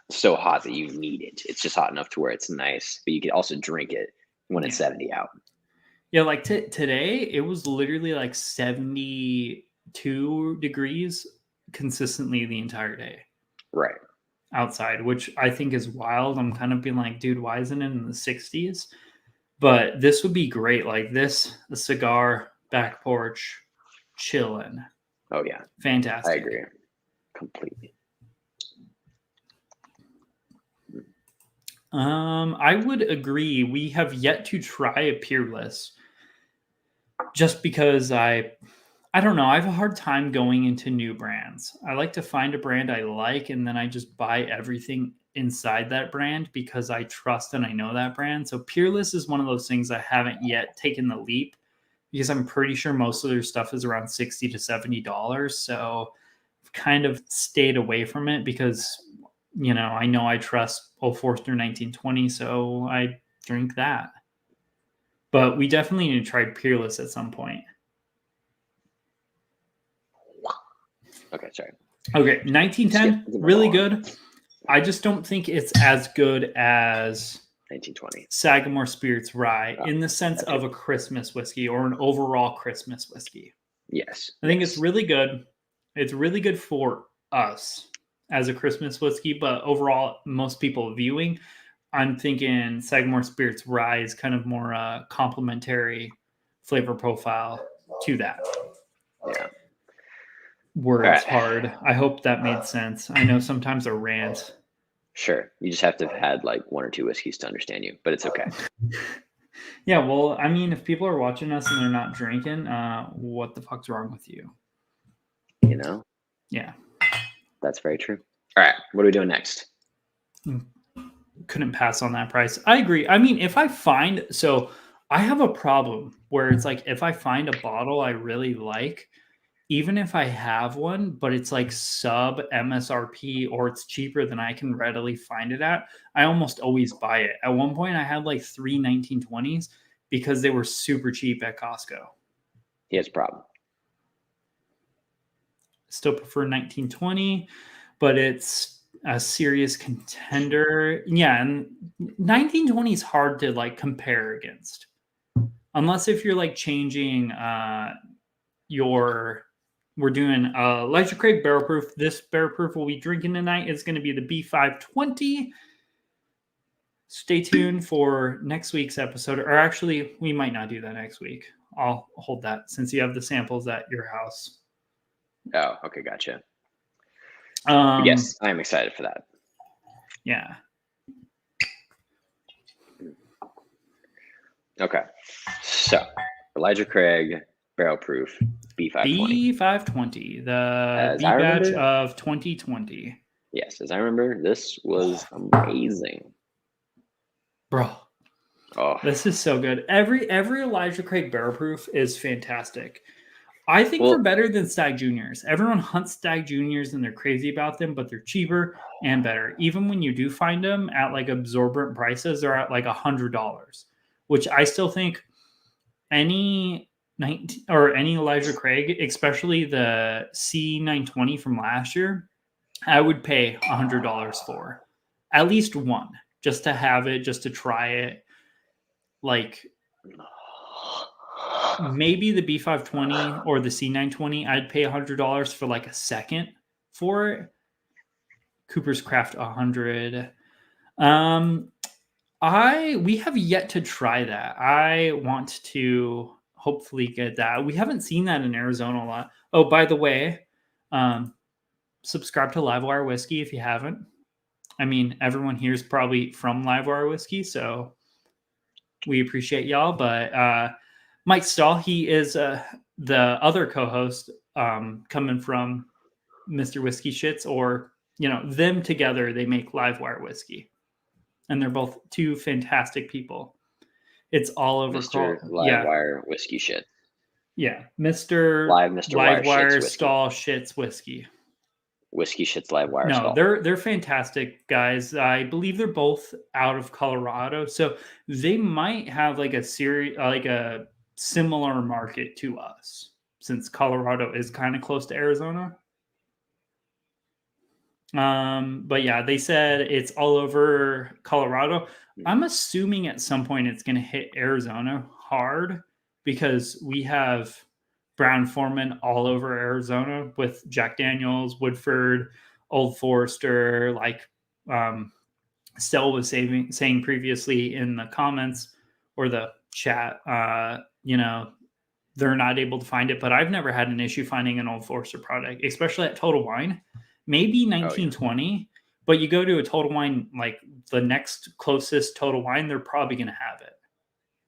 so hot that you need it. It's just hot enough to where it's nice, but you can also drink it when it's 70 out. Yeah, like today, it was literally like 72 degrees consistently the entire day. Right. Outside, which I think is wild. I'm kind of being like, dude, why isn't it in the 60s? But this would be great. Like this, the cigar, back porch, chilling. Oh, yeah. Fantastic. I agree. Completely. I would agree. We have yet to try a Peerless just because I don't know. I have a hard time going into new brands. I like to find a brand I like and then I just buy everything inside that brand because I trust and I know that brand. So Peerless is one of those things I haven't yet taken the leap because I'm pretty sure most of their stuff is around $60 to $70. So I've kind of stayed away from it because, I know I trust Old Forester 1920, so I drink that. But we definitely need to try Peerless at some point. Okay, sorry. Okay, 1910, really good. I just don't think it's as good as 1920 Sagamore Spirits Rye in the sense of a Christmas whiskey or an overall Christmas whiskey. Yes. I think it's really good. It's really good for us as a Christmas whiskey, but overall, most people viewing, I'm thinking Sagamore Spirits Rye is kind of more complementary flavor profile to that. Yeah. Words hard. I hope that made sense. I know sometimes a rant. Sure. You just have to have had like one or two whiskeys to understand you, but it's okay. Yeah, well, I mean, if people are watching us and they're not drinking, what the fuck's wrong with you? Yeah. That's very true. All right. What are we doing next? Couldn't pass on that price. I agree. I mean, if I find, so I have a problem where it's like, if I find a bottle I really like, even if I have one, but it's like sub MSRP or it's cheaper than I can readily find it at, I almost always buy it. At one point, I had like 3 1920s because they were super cheap at Costco. He has a problem. Still prefer 1920, but it's a serious contender. Yeah, and 1920 is hard to like compare against. Unless if you're like changing we're doing Elijah Craig barrel proof. This barrel proof we'll be drinking tonight is going to be the B520. Stay tuned for next week's episode. Or actually, we might not do that next week. I'll hold that since you have the samples at your house. Oh, okay. Gotcha. Yes, I am excited for that. Yeah. Okay. So, Elijah Craig barrel proof B520. B520, the B batch of 2020. Yes, as I remember, this was amazing. Bro. Oh, this is so good. Every Elijah Craig barrel proof is fantastic. I think they're better than Stag Juniors. Everyone hunts Stag Juniors and they're crazy about them, but they're cheaper and better. Even when you do find them at like absorbent prices, they're at like $100, which I still think any Elijah Craig, especially the C920 from last year, I would pay $100 for at least one, just to have it, just to try it. Like maybe the B520 or the C920, I'd pay $100 for like a second for it. Cooper's Craft 100. We have yet to try that. I want to hopefully get that. We haven't seen that in Arizona a lot. Oh, by the way, subscribe to Livewire Whiskey if you haven't. I mean, everyone here is probably from Livewire Whiskey, so we appreciate y'all. But Mike Stahl, he is the other co-host coming from Mr. Whiskey Shits, or them together, they make Livewire Whiskey. And they're both two fantastic people. It's all over. Mr. Livewire Whiskey Shit. Yeah, Mr. Livewire Stall Shits Whiskey. Whiskey Shit's Live Wire No, Skull. they're fantastic guys. I believe they're both out of Colorado, so they might have like a series, like a similar market to us, since Colorado is kind of close to Arizona. But yeah, they said it's all over Colorado. I'm assuming at some point it's going to hit Arizona hard because we have Brown Foreman all over Arizona with Jack Daniels, Woodford, Old Forester. Like Stell was saying previously in the comments or the chat, they're not able to find it, but I've never had an issue finding an Old Forester product, especially at Total Wine. Maybe 1920, but you go to a Total Wine, like the next closest Total Wine, they're probably going to have it.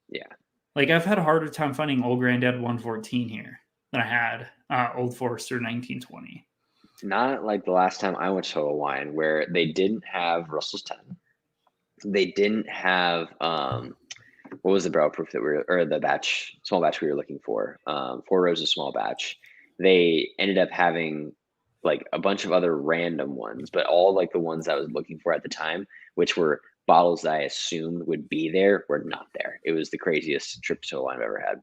Yeah. Like I've had a harder time finding Old Granddad 114 here than I had Old Forester 1920. Not like the last time I went to Total Wine where they didn't have Russell's 10. They didn't have what was the barrel proof that or the small batch we were looking for? Four Roses small batch. They ended up having like a bunch of other random ones, but all like the ones I was looking for at the time, which were bottles that I assumed would be there, were not there. It was the craziest trip to a wine I've ever had.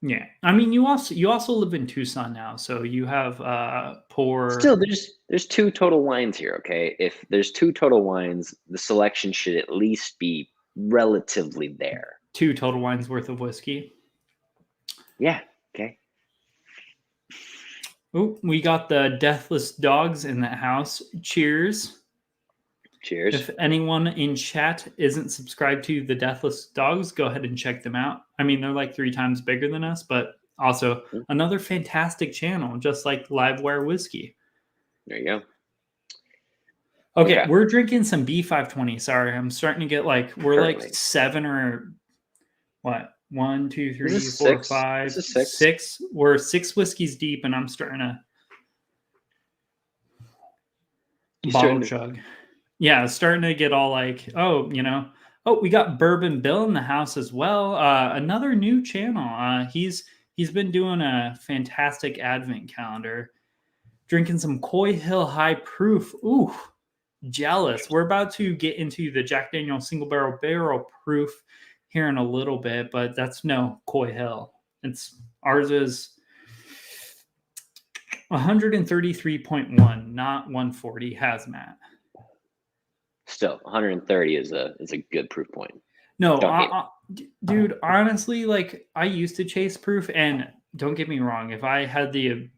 Yeah, I mean, you also live in Tucson now, so you have Still, there's two Total Wines here. Okay, if there's two Total Wines, the selection should at least be relatively there. 2 Total Wines worth of whiskey. Yeah. Okay. Oh, we got the Deathless Dogs in that house. Cheers. Cheers. If anyone in chat isn't subscribed to the Deathless Dogs, go ahead and check them out. I mean, they're like 3 times bigger than us, but also another fantastic channel, just like Livewire Whiskey. There you go. Okay, we're drinking some B520. Sorry, I'm starting to get like, we're Currently. like 7 or what? 1, 2, 3, 4, six. 5, This is 6. We're 6 whiskeys deep, and I'm starting to bottle chug. Yeah, starting to get all like, we got Bourbon Bill in the house as well. Another new channel. He's been doing a fantastic advent calendar. Drinking some Coy Hill High Proof. Ooh, jealous. We're about to get into the Jack Daniel's Single Barrel Proof here in a little bit, but that's no Coy Hill. Ours is 133.1, not 140 hazmat. Still, 130 is a good proof point. No, dude, honestly, like I used to chase proof, and don't get me wrong, if I had the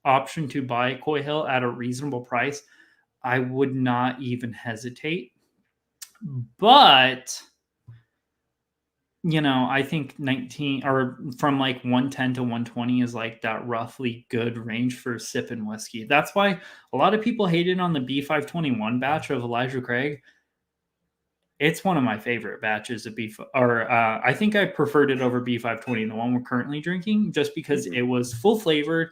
option to buy Coy Hill at a reasonable price, I would not even hesitate. But I think 19 or from like 110 to 120 is like that roughly good range for sipping whiskey. That's why a lot of people hated on the B521 batch of Elijah Craig. It's one of my favorite batches of beef, I think I preferred it over B520, the one we're currently drinking, just because it was full flavored,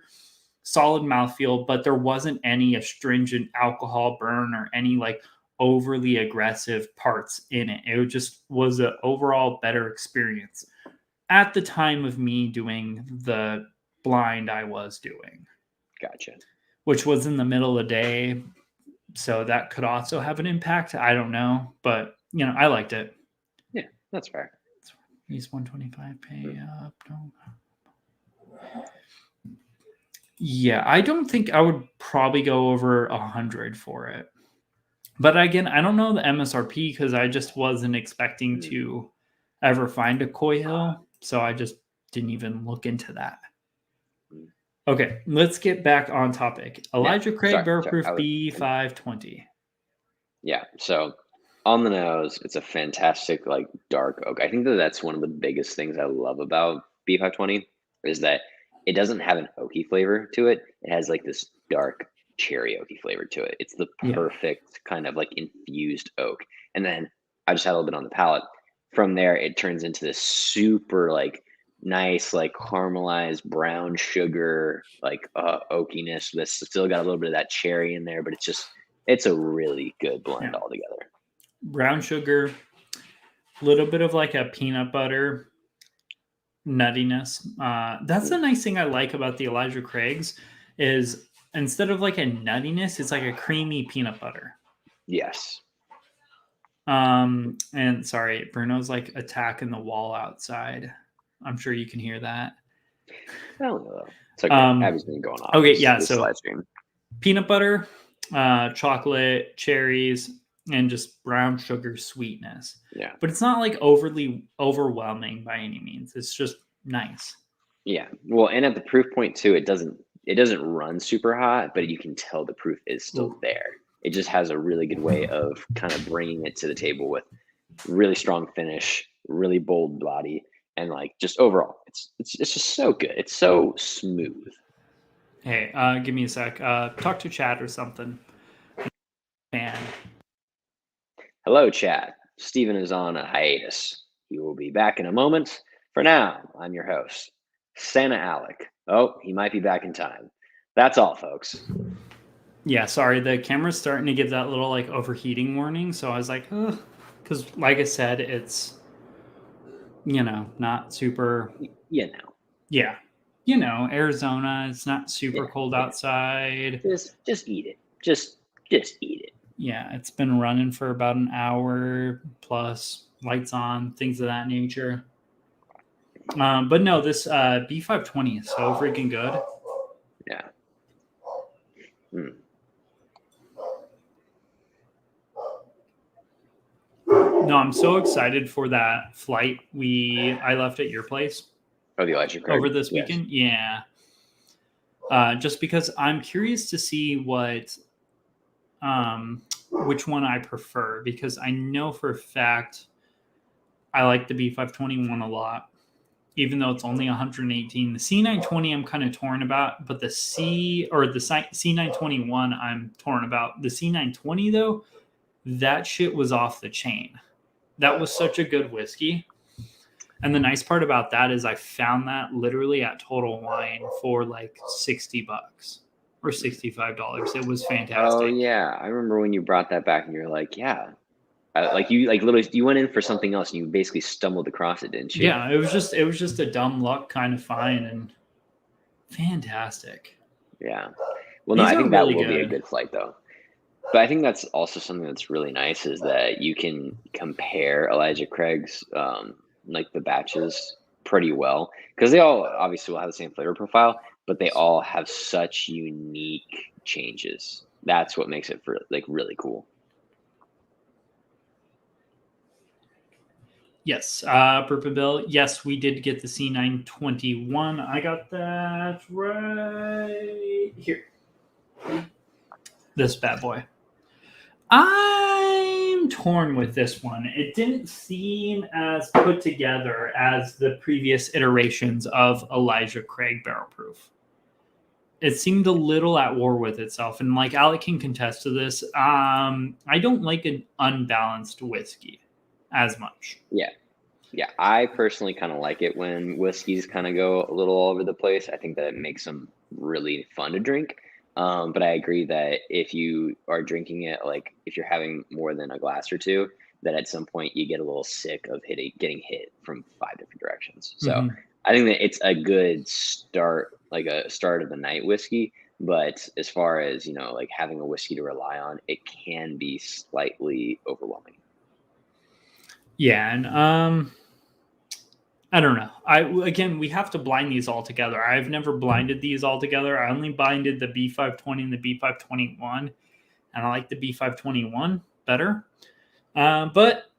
solid mouthfeel, but there wasn't any astringent alcohol burn or any like overly aggressive parts in it. It just was an overall better experience at the time of me doing the blind I was doing. Gotcha. Which was in the middle of the day, so that could also have an impact. I don't know, but I liked it. Yeah, that's fair. He's 125 pay up. No. Yeah, I don't think I would probably go over 100 for it. But again, I don't know the MSRP because I just wasn't expecting to ever find a Coy Hill, so I just didn't even look into that. Okay, let's get back on topic. Elijah Craig Barrel Proof B520. Yeah, so on the nose, it's a fantastic like dark oak. I think that's one of the biggest things I love about B520 is that it doesn't have an oaky flavor to it. It has like this dark cherry oaky flavor to it. It's the perfect kind of like infused oak. And then I just had a little bit on the palate. From there, it turns into this super like nice, like caramelized brown sugar, like oakiness. That's still got a little bit of that cherry in there, but it's a really good blend altogether. Brown sugar, a little bit of like a peanut butter nuttiness. That's the nice thing I like about the Elijah Craig's is instead of like a nuttiness, it's like a creamy peanut butter. Yes. And sorry, Bruno's like attacking the wall outside. I'm sure you can hear that. I don't know. It's okay. Abby's been going off. Okay, yeah. This So live stream. Peanut butter, chocolate, cherries, and just brown sugar sweetness. Yeah. But it's not like overly overwhelming by any means. It's just nice. Yeah. Well, and at the proof point too, it doesn't run super hot, but you can tell the proof is still there. It just has a really good way of kind of bringing it to the table with really strong finish, really bold body, and like just overall, it's just so good. It's so smooth. Hey, give me a sec. Talk to chat or something. And hello, chat. Steven is on a hiatus. He will be back in a moment. For now, I'm your host, Santa Alec. Oh, he might be back in time. That's all, folks. Yeah, sorry. The camera's starting to give that little like overheating warning. So I was like, because like I said, it's, not super. Yeah. Arizona, it's not super cold outside. Just eat it. Just eat it. Yeah, it's been running for about an hour plus, lights on, things of that nature. But no, this B520 is so freaking good. Yeah. No, I'm so excited for that flight I left at your place. Oh, the Elijah Craig. Over this weekend? Yeah. Just because I'm curious to see which one I prefer, because I know for a fact I like the B521 a lot, even though it's only 118. The C920 I'm kind of torn about, but the C921 I'm torn about. The C920 though, that shit was off the chain. That was such a good whiskey. And the nice part about that is I found that literally at Total Wine for like $60 or $65. It was fantastic. Oh yeah, I remember when you brought that back and you were like, yeah. Literally, you went in for something else and you basically stumbled across it, didn't you? Yeah, it was just a dumb luck kind of find and fantastic. Yeah. Well, no, I think that will be a good flight though. But I think that's also something that's really nice is that you can compare Elijah Craig's like the batches pretty well, because they all obviously will have the same flavor profile, but they all have such unique changes. That's what makes it really cool. Yes, Burpa Bill. Yes, we did get the C921. I got that right here. This bad boy. I'm torn with this one. It didn't seem as put together as the previous iterations of Elijah Craig Barrel Proof. It seemed a little at war with itself, and like Alec can contest to this. I don't like an unbalanced whiskey as much. Yeah, I personally kind of like it when whiskeys kind of go a little all over the place. I think that it makes them really fun to drink. But I agree that if you are drinking it, like if you're having more than a glass or two, that at some point you get a little sick of getting hit from 5 different directions. So I think that it's a good start, like a start of the night whiskey. But as far as, like having a whiskey to rely on, it can be slightly overwhelming. Yeah, and I don't know. We have to blind these all together. I've never blinded these all together. I only blinded the B520 and the B521, and I like the B521 better. But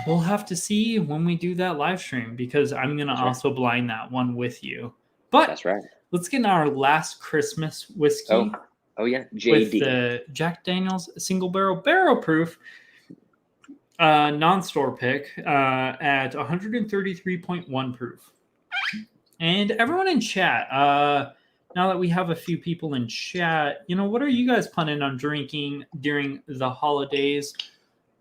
we'll have to see when we do that live stream, because I'm going to also blind that one with you. But that's right. Let's get in our last Christmas whiskey. Oh yeah, JD. With the Jack Daniel's Single Barrel Proof. Non-store pick at 133.1 proof. And everyone in chat, now that we have a few people in chat, what are you guys planning on drinking during the holidays?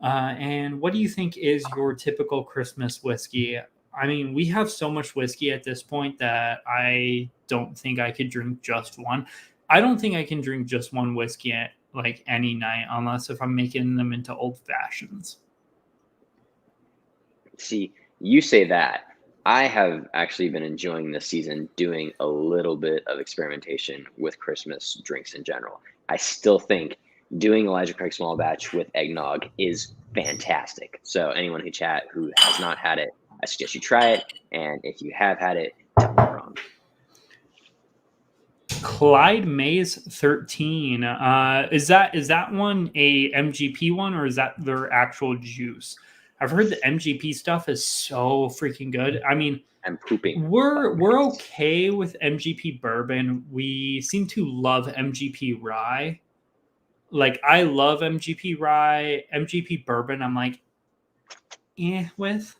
And what do you think is your typical Christmas whiskey? I mean, we have so much whiskey at this point that I don't think I could drink just one. I don't think I can drink just one whiskey at like any night, unless if I'm making them into old fashions. See, you say that, I have actually been enjoying this season doing a little bit of experimentation with Christmas drinks in general. I still think doing Elijah Craig small batch with eggnog is fantastic. So anyone who has not had it, I suggest you try it. And if you have had it, tell me I'm wrong. Clyde Mays 13. Is that one a MGP one, or is that their actual juice? I've heard the MGP stuff is so freaking good. I mean, I'm pooping. we're okay with MGP bourbon. We seem to love MGP rye. Like, I love MGP rye. MGP bourbon, I'm like, with.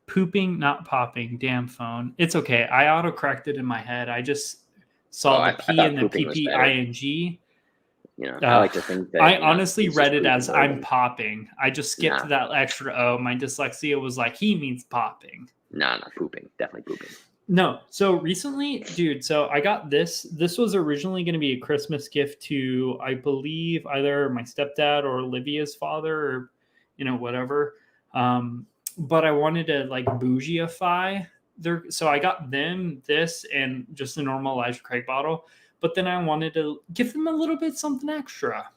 Pooping, not popping. Damn phone. It's okay. I auto-corrected in my head. I just saw the I P thought and the pooping was better. PPING. I like to think that I honestly read it as bourbon. I'm popping. I just skipped that extra O. My dyslexia was like, he means popping. Nah, not pooping. Definitely pooping. No. So recently, dude, so I got this. This was originally going to be a Christmas gift to, I believe, either my stepdad or Olivia's father, or, whatever. But I wanted to like bougieify their, so I got them this and just a normal Elijah Craig bottle. But then I wanted to give them a little bit something extra,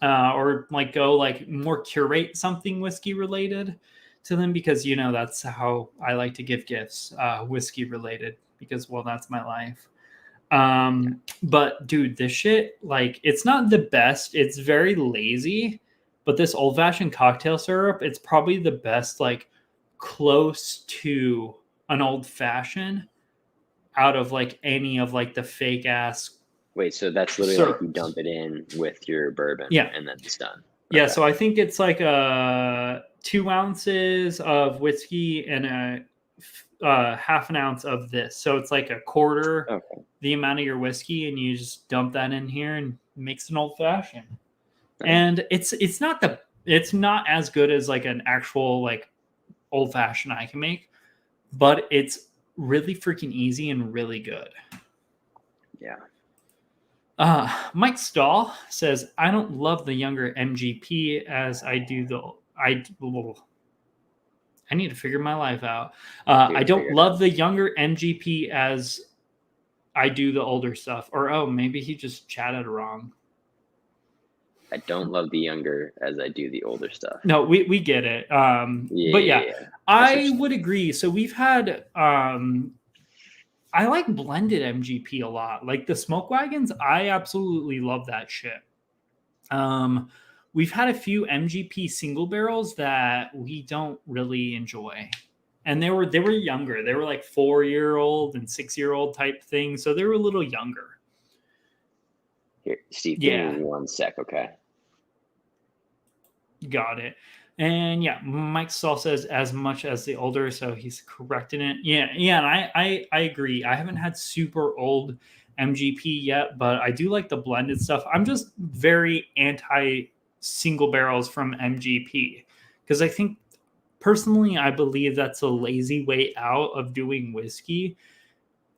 or like go like more curate something whiskey related to them, because that's how I like to give gifts, whiskey related, because that's my life. But dude, this shit, like, it's not the best. It's very lazy, but this old fashioned cocktail syrup, it's probably the best, like close to an old fashioned out of like any of like the fake ass. Wait, so that's literally syrups. like you dump it in with your bourbon, and then it's done. Yeah, okay. So I think it's like 2 ounces of whiskey and a half an ounce of this. So it's like a quarter the amount of your whiskey, and you just dump that in here and makes an old fashioned. Right. And it's not as good as like an actual like old fashioned I can make, but it's really freaking easy and really good. Yeah. Mike Stahl says, I don't love the younger MGP as I do I need to figure my life out. I don't love the younger MGP as I do the older stuff. Or, maybe he just chatted wrong. I don't love the younger as I do the older stuff. No, we get it. But yeah, I would agree. So we've had... I like blended MGP a lot. Like the Smoke Wagons, I absolutely love that shit. We've had a few MGP single barrels that we don't really enjoy. And they were younger. They were like 4-year-old and 6-year-old type thing. So they were a little younger. Here, Steve, give me 1 sec, okay? Got it. And yeah, Mike Stahl says as much as the older, so he's correcting it. Yeah, and I agree. I haven't had super old MGP yet, but I do like the blended stuff. I'm just very anti single barrels from MGP, because I think personally, I believe that's a lazy way out of doing whiskey.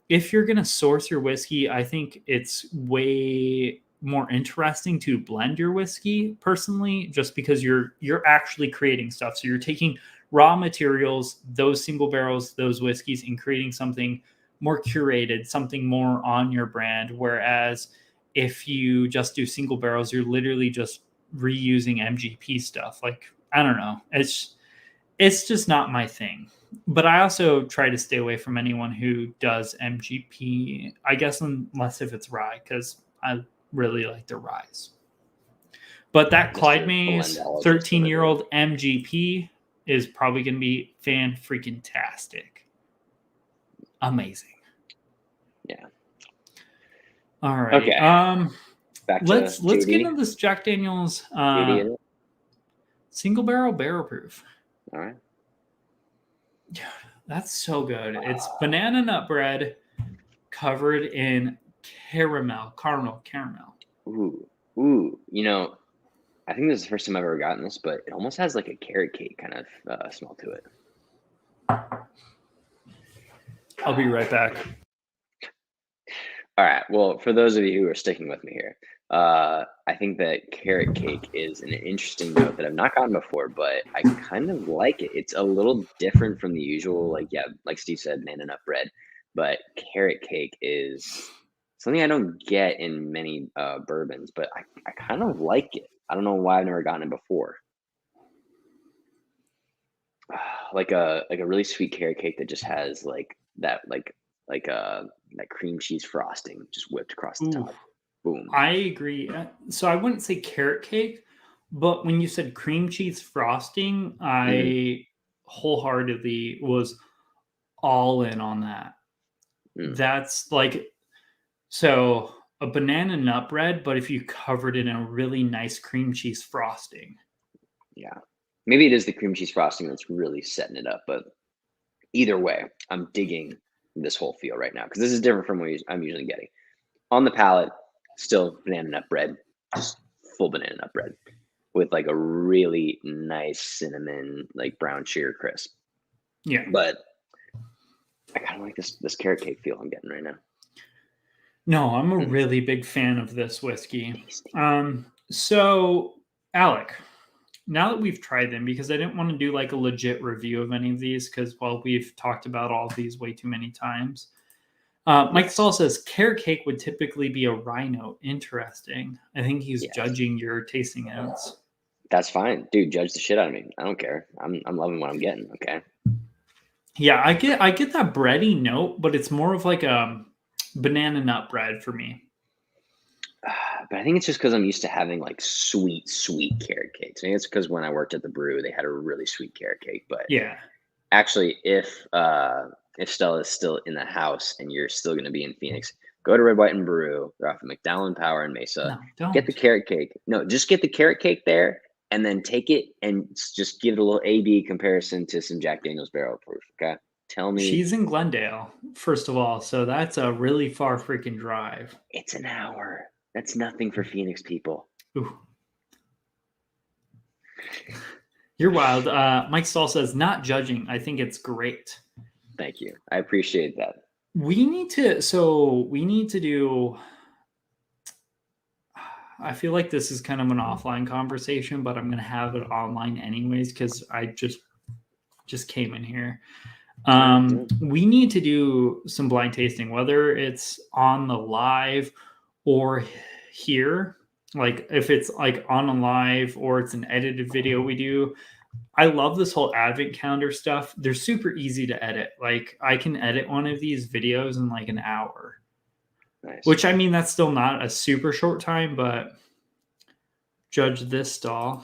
If you're gonna source your whiskey, I think it's way more interesting to blend your whiskey personally, just because you're actually creating stuff. So you're taking raw materials, those single barrels, those whiskeys, and creating something more curated, something more on your brand. Whereas if you just do single barrels, you're literally just reusing MGP stuff. Like, I don't know. It's just not my thing. But I also try to stay away from anyone who does MGP, I guess, unless if it's rye, because I really like the ryes. But that Clyde Mays 13-year-old MGP is probably going to be fan-freaking-tastic. Amazing. Yeah. All right. Okay. Let's get into this Jack Daniel's single barrel proof. All right. That's so good. It's banana nut bread covered in caramel. Ooh. I think this is the first time I've ever gotten this, but it almost has like a carrot cake kind of smell to it. I'll be right back. All right. Well, for those of you who are sticking with me here, I think that carrot cake is an interesting note that I've not gotten before, but I kind of like it. It's a little different from the usual, like yeah, like Steve said, banana nut bread, but carrot cake is something I don't get in many bourbons, but I kind of like it. I don't know why I've never gotten it before. Like a really sweet carrot cake that just has that cream cheese frosting just whipped across the Ooh, top. Boom. I agree. So I wouldn't say carrot cake, but when you said cream cheese frosting, Hmm. I wholeheartedly was all in on that. Mm, That's like so a banana nut bread, but if you covered it in a really nice cream cheese frosting. yeah. Maybe it is the cream cheese frosting that's really setting it up, but either way, I'm digging this whole feel right now because this is different from what I'm usually getting. On the palate, still banana nut bread, just full banana nut bread with like a really nice cinnamon, like brown sugar crisp. Yeah. But I kind of like this carrot cake feel I'm getting right now. No, I'm a Mm, really big fan of this whiskey. tasty. So Alec, now that we've tried them, because I didn't want to do like a legit review of any of these, because well, we've talked about all of these way too many times. Mike Yes. Stahl says carrot cake would typically be a rye note. Interesting. I think he's Yes. judging your tasting notes. That's fine. Dude, judge the shit out of me. I don't care. I'm loving what I'm getting, okay? Yeah, I get that bready note, but it's more of like a banana nut bread for me. But I think it's just because I'm used to having like sweet, sweet carrot cakes. I think it's because when I worked at the brew, they had a really sweet carrot cake. But Yeah. actually, if Stella is still in the house and you're still going to be in Phoenix, go to Red, White, and Brew. They're off of McDowell Power and Mesa. No, Get the don't. carrot cake. No, just get the carrot cake there, and then take it and just give it a little A/B comparison to some Jack Daniel's Barrel Proof. Okay, tell me She's in Glendale, first of all, so that's a really far freaking drive. it's an hour. That's nothing for Phoenix people. Ooh, you're wild. Mike Stahl says, not judging. I think it's great. Thank you. I appreciate that. We need to do. I feel like this is kind of an offline conversation, but I'm gonna have it online anyways because I just came in here. All right, do it. We need to do some blind tasting, whether it's on the live or here. Like if it's like on a live or it's an edited video we do. I love this whole advent calendar stuff. They're super easy to edit. Like I can edit one of these videos in like an hour, Nice. which I mean, that's still not a super short time, but judge this stall.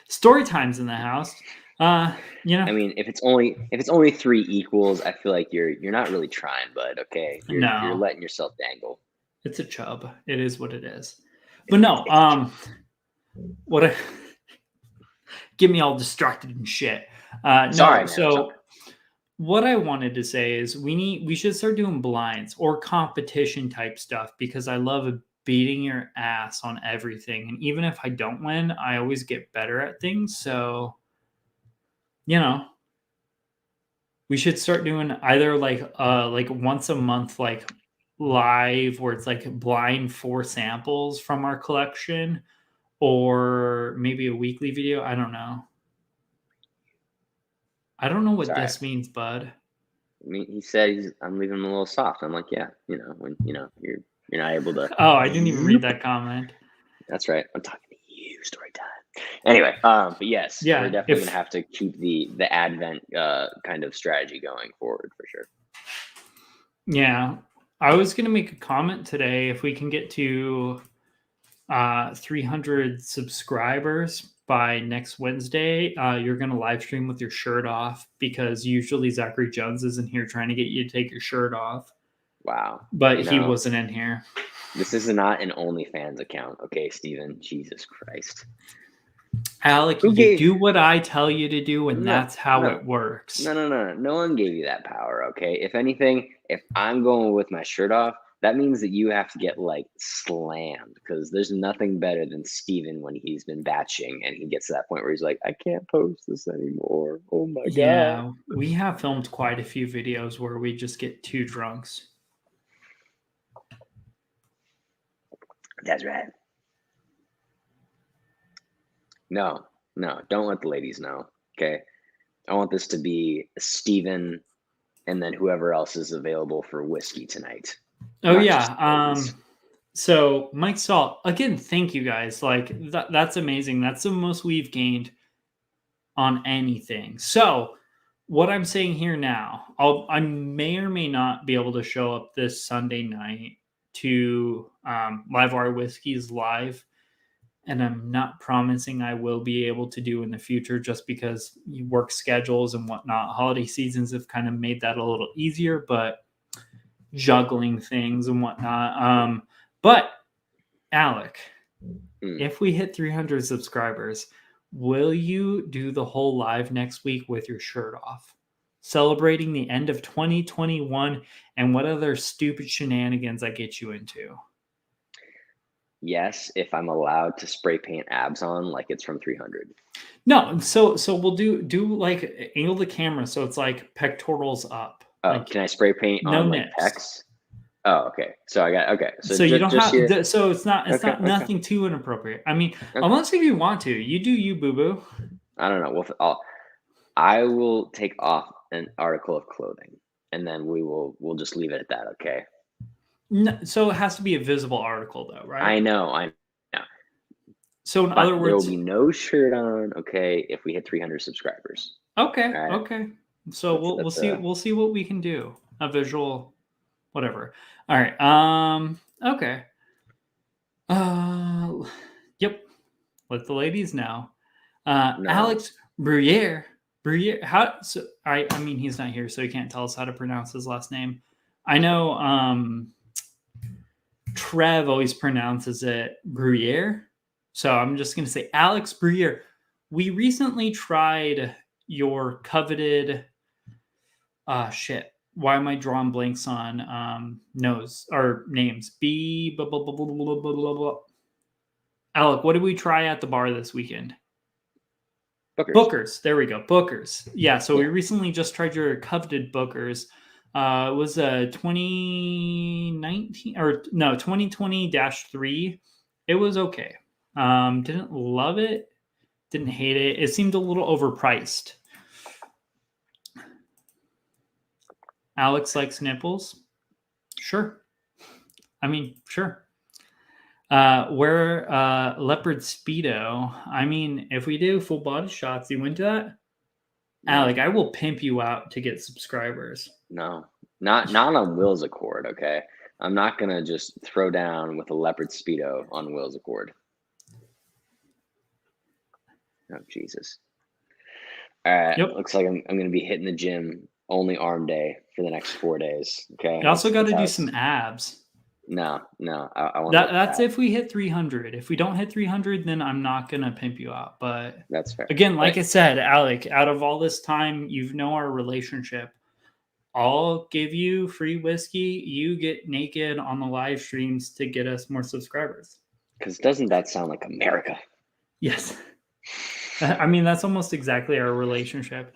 Story time's in the house. You know, I mean, if it's only three equals, I feel like you're not really trying, bud. Okay, you're no, letting yourself dangle. it's a chub. It is what it is. But It's no, it's a joke. what I get me all distracted and shit. Sorry, No, man. I'm sorry. so what I wanted to say is we should start doing blinds or competition type stuff because I love beating your ass on everything. And even if I don't win, I always get better at things. So, you know, we should start doing either like once a month like live where it's like blind 4 samples from our collection or maybe a weekly video. I don't know. I don't know what Sorry. this means, bud. I mean, he said I'm leaving him a little soft. I'm like, yeah, when you're not able to. Oh, I didn't even read that comment. That's right. I'm talking to you, story time. Anyway, but yes, we're Yeah, definitely gonna have to keep the Advent kind of strategy going forward for sure. yeah. I was gonna make a comment today. If we can get to 300 subscribers by next Wednesday, you're gonna live stream with your shirt off because usually Zachary Jones isn't here trying to get you to take your shirt off, Wow. but he wasn't in here. This is not an OnlyFans account, okay, Steven? Jesus Christ. Alec, Who you gave do what I tell you to do, and no, that's how no, it works. no. No one gave you that power, okay? If anything, if I'm going with my shirt off, that means that you have to get like slammed because there's nothing better than Steven when he's been batching and he gets to that point where he's like, I can't post this anymore. Oh my God. Yeah, we have filmed quite a few videos where we just get two drunks. That's right. No, don't let the ladies know. Okay. I want this to be Steven and then whoever else is available for whiskey tonight. Oh Not just yeah. the ladies. So Mike Salt, again, thank you guys. Like that's amazing. That's the most we've gained on anything. So what I'm saying here now, I may or may not be able to show up this Sunday night to Live Wire Whiskey's live, and I'm not promising I will be able to do in the future just because work schedules and whatnot. Holiday seasons have kind of made that a little easier, but juggling things and whatnot. But Alec, if we hit 300 subscribers, will you do the whole live next week with your shirt off? Celebrating the end of 2021 and what other stupid shenanigans I get you into? Yes, if I'm allowed to spray paint abs on like it's from 300. No, so we'll do like angle the camera so it's like pectorals up. Oh, Like can I spray paint no on like nips. pecs? Oh, okay. So I got okay. So So you don't just here. have so it's not Okay, okay, nothing too inappropriate. I mean, okay. unless if you want to, you do you, boo boo. I don't know. I will take off an article of clothing, and then we'll just leave it at that. Okay. No, so it has to be a visible article, though, right? I know. So in But other there will words, be no shirt on. Okay, if we hit 300 subscribers. okay, All right. okay. So we'll see what we can do. A visual, whatever. All right. Okay. Yep. Let the ladies know. No. Alex Bruyere. Bruyere. How? So I mean, he's not here, so he can't tell us how to pronounce his last name. I know. Trev always pronounces it Bruyere. So I'm just going to say Alex Bruyere. We recently tried your coveted shit. Why am I drawing blanks on nose or names? B blah, blah, blah, blah, blah, blah, blah, blah. Alec, what did we try at the bar this weekend? Bookers. There we go. Bookers. Yeah. So we recently just tried your coveted Bookers. It was a 2019 or no 2020-3. It was okay. Didn't love it. Didn't hate it. It seemed a little overpriced. Alex likes nipples. Sure. I mean, sure. Wear leopard speedo. I mean, if we do full body shots, you into that? Alec, I will pimp you out to get subscribers. No, not on Will's Accord. Okay, I'm not gonna just throw down with a leopard speedo on Will's Accord. Oh Jesus! All right, Yep. looks like I'm gonna be hitting the gym only arm day for the next 4 days. Okay, You also got to do some abs. No, I want That's if we hit 300. If we don't hit 300, then I'm not gonna pimp you out. But that's fair. Again, like I said, Alec, out of all this time, you know our relationship. I'll give you free whiskey. You get naked on the live streams to get us more subscribers. Because doesn't that sound like America? Yes. I mean, that's almost exactly our relationship.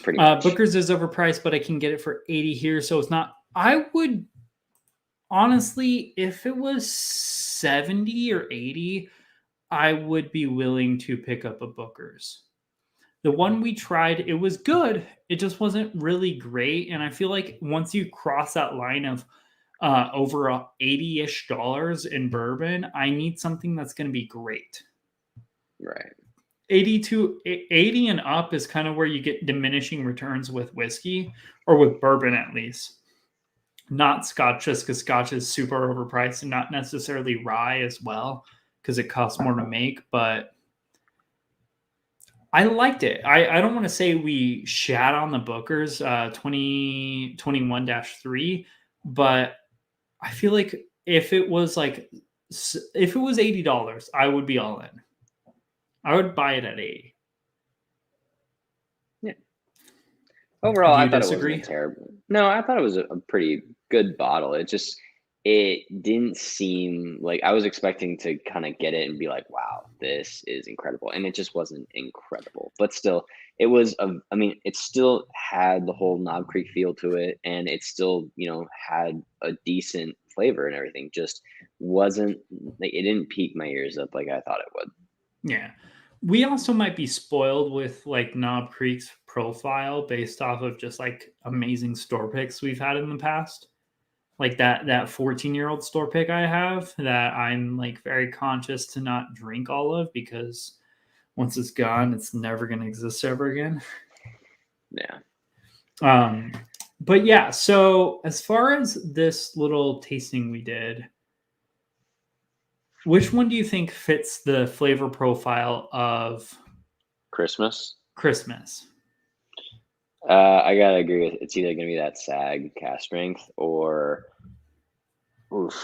Pretty much. Booker's is overpriced, but I can get it for 80 here. So it's not, I would honestly, if it was 70 or 80, I would be willing to pick up a Booker's. The one we tried, it was good. It just wasn't really great. And I feel like once you cross that line of over $80-ish in bourbon, I need something that's going to be great. Right. 80 and up is kind of where you get diminishing returns with whiskey, or with bourbon at least. Not Scotch, just because Scotch is super overpriced, and not necessarily rye as well, because it costs more to make. But I liked it. I don't want to say we shat on the Booker's 2021-3, but I feel like if it was $80, I would be all in. I would buy it at 80. Yeah. Overall, I thought disagree? It wasn't terrible. No, I thought it was a pretty good bottle. It didn't seem like I was expecting to kind of get it and be like, wow, this is incredible. And it just wasn't incredible. But still, it was, it still had the whole Knob Creek feel to it. And it still, had a decent flavor and everything, just wasn't like, it didn't pique my ears up like I thought it would. Yeah. We also might be spoiled with like Knob Creek's profile based off of just like amazing store picks we've had in the past. Like that 14-year-old store pick I have that I'm like very conscious to not drink all of, because once it's gone, it's never going to exist ever again. Yeah. But yeah, so as far as this little tasting we did, which one do you think fits the flavor profile of Christmas. Christmas? I gotta agree with it's either gonna be that sag cast strength or oof.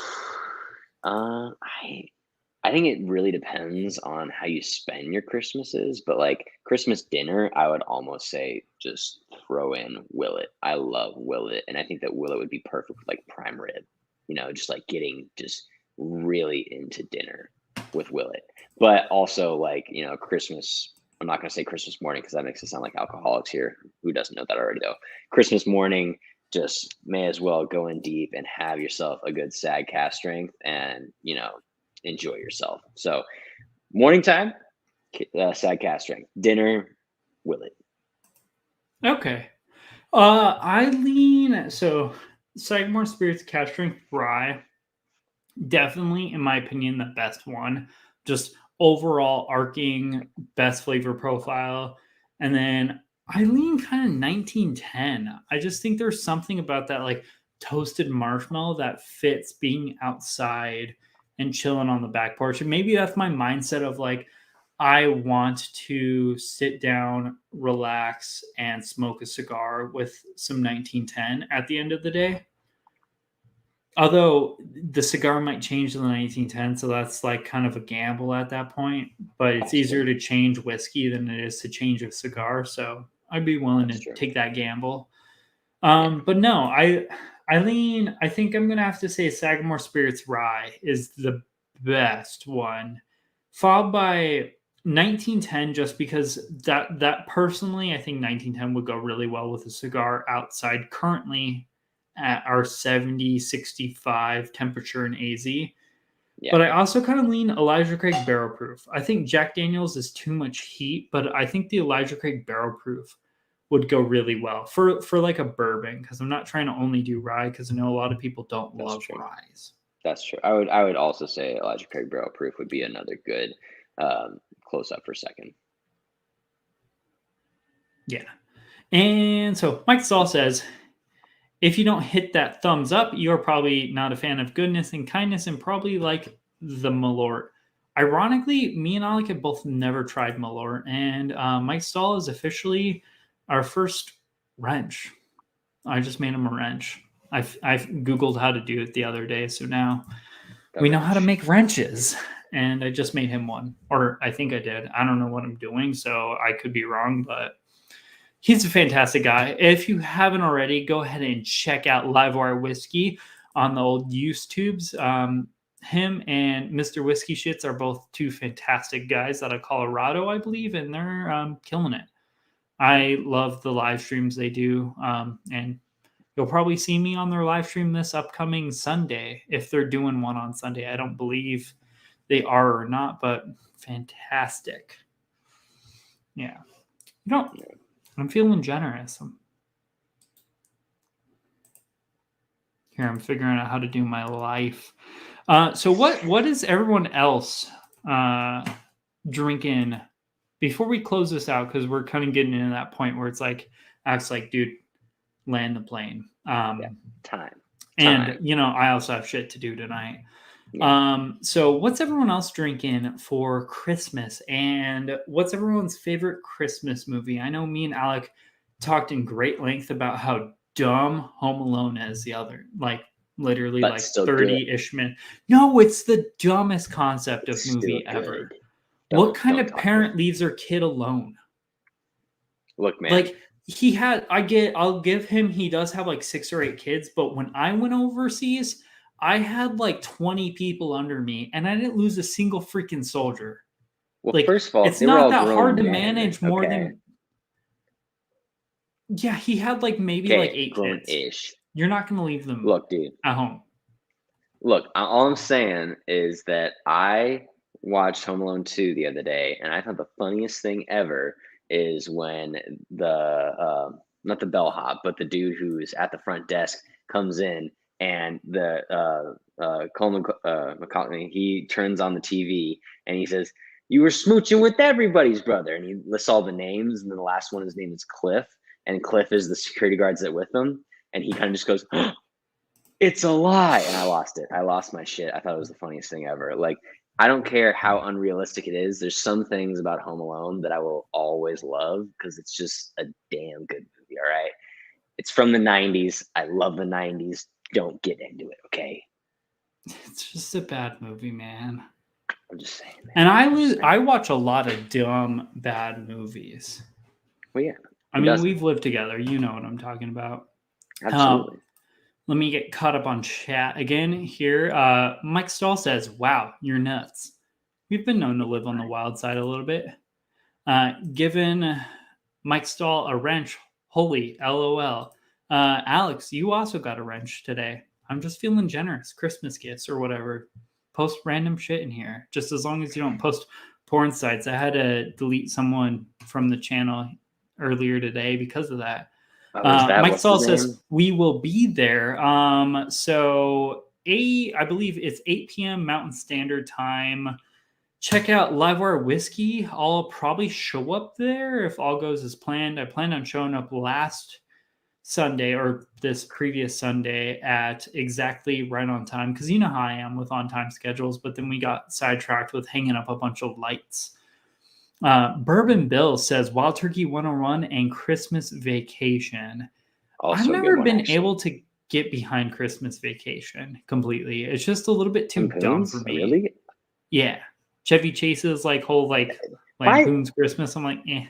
I think it really depends on how you spend your Christmases, but like Christmas dinner, I would almost say just throw in Willet. I love Willet, and I think that Willet would be perfect with like prime rib. Just like getting just really into dinner with Willet. But also like, Christmas, I'm not gonna say Christmas morning because that makes it sound like alcoholics here. Who doesn't know that already though? Christmas morning, just may as well go in deep and have yourself a good sag cast strength and enjoy yourself. So morning time, sag cast strength. Dinner, Willet. Okay. So Sagamore Spirits Rye, definitely, in my opinion, the best one. Just overall arcing, best flavor profile. And then I lean kind of 1910. I just think there's something about that like toasted marshmallow that fits being outside and chilling on the back porch. And maybe that's my mindset of like, I want to sit down, relax, and smoke a cigar with some 1910 at the end of the day. Although the cigar might change in the 1910, so that's like kind of a gamble at that point. But it's That's easier true. to change whiskey than it is to change a cigar. So I'd be willing That's to true. take that gamble. Yeah. But no, I think I'm gonna have to say Sagamore Spirits Rye is the best one, followed by 1910, just because that personally, I think 1910 would go really well with a cigar outside currently at our 70-65 temperature in AZ. Yeah. But I also kind of lean Elijah Craig Barrel Proof. I think Jack Daniels is too much heat, but I think the Elijah Craig Barrel Proof would go really well for like a bourbon, because I'm not trying to only do rye, because I know a lot of people don't That's love true. ryes. That's true. I would also say Elijah Craig Barrel Proof would be another good close up for second. Yeah. And so Mike Saul says, if you don't hit that thumbs up, you're probably not a fan of goodness and kindness and probably like the Malort. Ironically, me and Alec have both never tried Malort, and Mike Stahl is officially our first wrench. I just made him a wrench. I've Googled how to do it the other day, so now The we know how to wrench. make wrenches. And I just made him one, or I think I did. I don't know what I'm doing, so I could be wrong, but he's a fantastic guy. If you haven't already, go ahead and check out Livewire Whiskey on the old YouTubes. Him and Mr. Whiskey Shits are both two fantastic guys out of Colorado, I believe, and they're killing it. I love the live streams they do, and you'll probably see me on their live stream this upcoming Sunday, if they're doing one on Sunday. I don't believe they are or not, but fantastic. Yeah. I'm feeling generous. I'm figuring out how to do my life. So what is everyone else drinking before we close this out? Because we're kind of getting into that point where it's like, acts like, dude, land the plane. Time. And I also have shit to do tonight. Yeah. So what's everyone else drinking for Christmas? And what's everyone's favorite Christmas movie? I know me and Alec talked in great length about how dumb Home Alone is the other, like literally But like still 30-ish minutes. No, it's the dumbest concept of It's movie still ever. good. What kind Don't of talk parent about leaves their kid alone? Look, man. Like I'll give him, he does have like 6 or 8 kids, but when I went overseas, I had like 20 people under me and I didn't lose a single freaking soldier. Well, Like, first of all, it's they were not all that hard grown to men. manage more Okay. than. Yeah, he had like maybe like Okay, 8 kids. grown-ish. You're not going to leave them Look, dude. at home. Look, all I'm saying is that I watched Home Alone 2 the other day, and I thought the funniest thing ever is when not the bellhop, but the dude who's at the front desk comes in, and the Coleman McCauley, he turns on the TV and he says, "You were smooching with everybody's brother," and he lists all the names, and then the last one, his name is Cliff, and Cliff is the security guards that with him, and he kind of just goes, "It's a lie," and I lost it. I lost my shit. I thought it was the funniest thing ever. Like, I don't care how unrealistic it is. There's some things about Home Alone that I will always love because it's just a damn good movie. All right, it's from the '90s. I love the '90s. Don't get into it, okay? It's just a bad movie, man. I'm just saying, man. And I watch a lot of dumb, bad movies. Well, yeah. I mean, we've lived together. You know what I'm talking about. Absolutely. Let me get caught up on chat again here. Mike Stahl says, "Wow, you're nuts." We've been known to live on the wild side a little bit. Given Mike Stahl a wrench, holy LOL. Alex, you also got a wrench today. I'm just feeling generous. Christmas gifts or whatever. Post random shit in here. Just as long as you don't post porn sites. I had to delete someone from the channel earlier today because of that. Mike Stahl says, "We will be there." So I believe it's 8 p.m. Mountain Standard Time. Check out Livewire Whiskey. I'll probably show up there if all goes as planned. I planned on showing up last Sunday or this previous Sunday at exactly right on time because you know how I am with on-time schedules, but then we got sidetracked with hanging up a bunch of lights. Bourbon Bill says Wild Turkey 101 and Christmas Vacation. Also I've never been able to get behind Christmas Vacation completely. It's just a little bit too dumb for me. Really? Yeah. Chevy Chase's whole Boone's Christmas. I'm like, eh.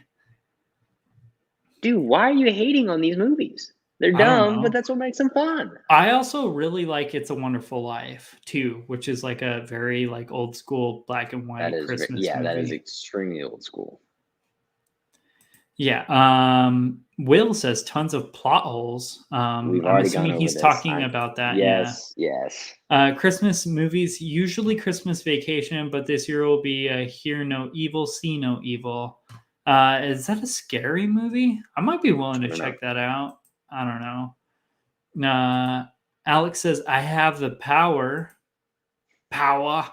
Dude, why are you hating on these movies? They're dumb, but that's what makes them fun. I also really like It's a Wonderful Life too, which is like a very old school black and white Christmas movie. Yeah, that is extremely old school. Yeah. Will says tons of plot holes. We've already gone over he's this. talking about that. Yes. Christmas movies, usually Christmas Vacation, but this year will be Hear No Evil, See No Evil. Is that a scary movie? I might be willing to check that out. I don't know. Alex says, "I have the power." That's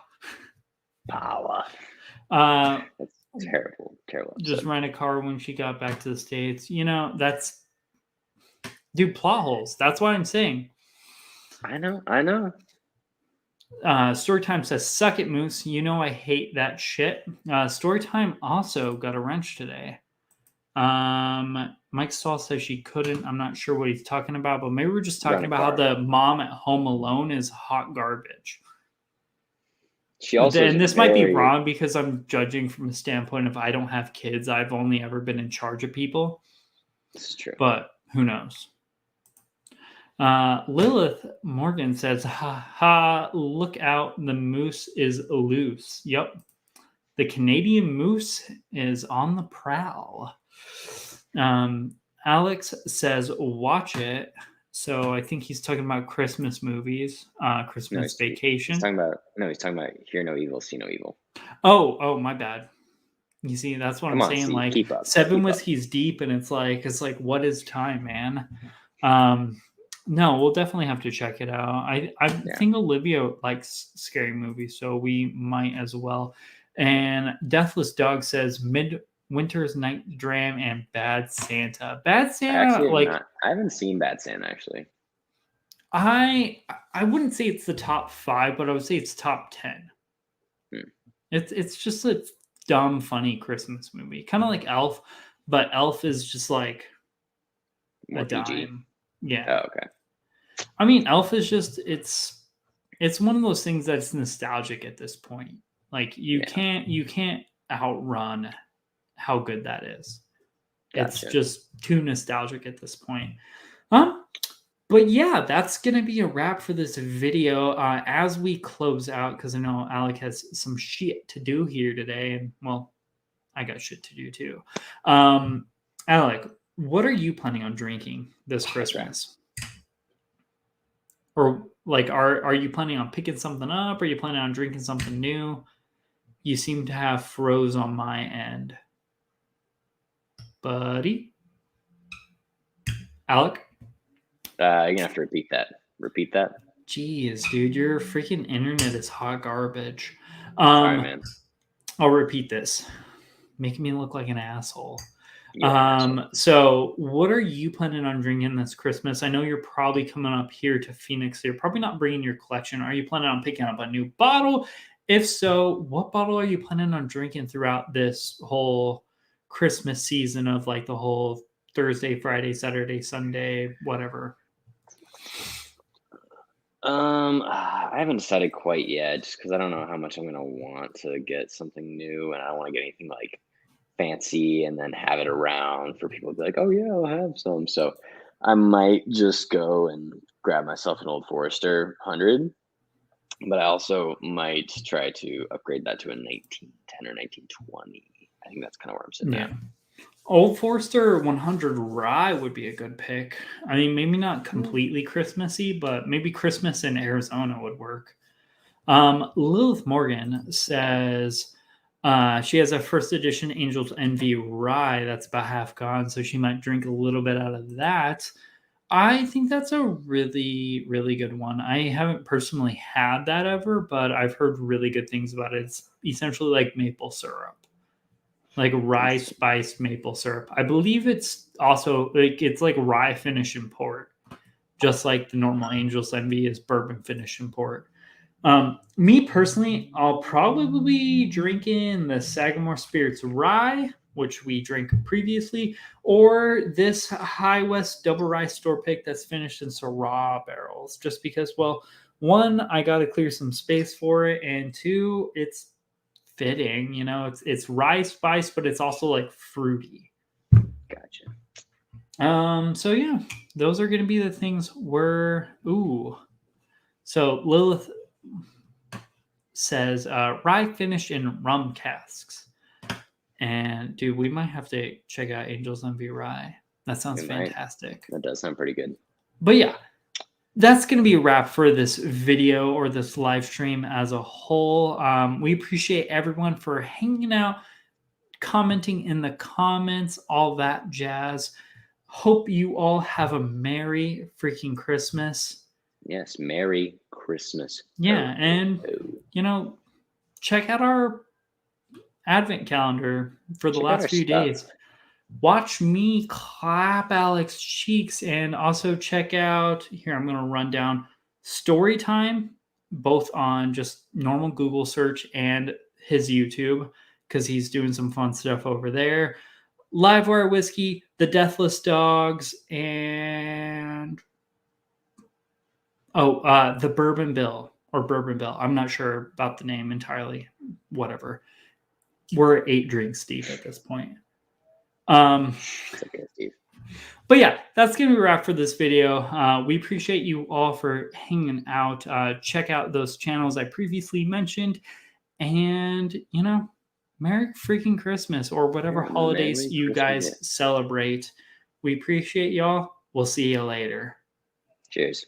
terrible. Just rent a car when she got back to the States. That's... Dude, plot holes. That's what I'm saying. I know. Storytime says, "Suck it, Moose. You know I hate that shit." Storytime also got a wrench today. Mike Stahl says she couldn't. I'm not sure what he's talking about, but maybe we're just talking about how the mom at Home Alone is hot garbage. She also, and this might be wrong because I'm judging from a standpoint of I don't have kids. I've only ever been in charge of people. This is true. But who knows? Lilith Morgan says, "Ha, look out. The moose is loose." Yep. The Canadian moose is on the prowl. Alex says, "Watch it." So I think he's talking about Christmas movies, Christmas Vacation. He's talking about Hear No Evil, See No Evil. Oh, my bad. You see, that's what I'm saying. Keep up. 7 whiskeys deep, and it's like, what is time, man? No, we'll definitely have to check it out. I think Olivia likes scary movies, so we might as well. And Deathless Dog says Midwinter's Night Dram and Bad Santa. Bad Santa, I haven't seen Bad Santa actually. I wouldn't say it's the top 5, but I would say it's top 10. It's just a dumb, funny Christmas movie, kind of like Elf, but Elf is just like more a PG. dime. Yeah. Oh, okay. I mean, Elf is just it's one of those things that's nostalgic at this point. You can't outrun how good that is. Gotcha. It's just too nostalgic at this point. But yeah, that's gonna be a wrap for this video. As we close out, because I know Alec has some shit to do here today, and well, I got shit to do too. Alec, what are you planning on drinking this Christmas? Or Like, are you planning on picking something up? Are you planning on drinking something new? You seem to have froze on my end. Buddy? Alec? You're gonna have to repeat that. Repeat that. Jeez, dude, your freaking internet is hot garbage. Sorry, man. I'll repeat this. Making me look like an asshole. You are an asshole. So what are you planning on drinking this Christmas? I know you're probably coming up here to Phoenix. So you're probably not bringing your collection. Are you planning on picking up a new bottle? If so, what bottle are you planning on drinking throughout this whole Christmas season of like the whole Thursday, Friday, Saturday, Sunday, whatever? I haven't decided quite yet, just because I don't know how much I'm gonna want to get something new, and I don't want to get anything like fancy and then have it around for people to be like, "Oh yeah, I'll have some." So I might just go and grab myself an Old Forester 100, but I also might try to upgrade that to a 1910 or 1920. I think that's kind of where I'm sitting at. Old Forester 100 Rye would be a good pick. I mean, maybe not completely Christmassy, but maybe Christmas in Arizona would work. Lilith Morgan says she has a first edition Angel's Envy Rye that's about half gone, so she might drink a little bit out of that. I think that's a really, really good one. I haven't personally had that ever, but I've heard really good things about it. It's essentially like maple syrup, like rye spiced maple syrup. I believe it's also like it's like rye finish and port, just like the normal Angel's Envy is bourbon finish and port. Me personally, I'll probably be drinking the Sagamore Spirits Rye, which we drank previously, or this High West Double Rye store pick that's finished in Syrah barrels, just because, well, one, I got to clear some space for it, and two, it's fitting. You know, it's rye spice, but it's also like fruity. Gotcha. So yeah, those are going to be the things we're So Lilith says rye finished in rum casks. And dude, we might have to check out Angel's Envy Rye. That sounds fantastic. That does sound pretty good. But yeah, that's going to be a wrap for this video or this live stream as a whole. We appreciate everyone for hanging out, commenting in the comments, all that jazz. Hope you all have a Merry freaking Christmas. Yes, Merry Christmas. Yeah, and you know, check out our advent calendar for the last few days. Watch me clap Alex's cheeks, and also check out here. I'm going to run down story time, both on just normal Google search and his YouTube, because he's doing some fun stuff over there. Livewire Whiskey, The Deathless Dogs, and the Bourbon Bill or Bourbon Bill. I'm not sure about the name entirely. Whatever. We're 8 drinks deep at this point. It's okay, Steve. But yeah, that's going to be a wrap for this video. We appreciate you all for hanging out. Check out those channels I previously mentioned. And, you know, Merry freaking Christmas or whatever holidays you guys celebrate. We appreciate y'all. We'll see you later. Cheers.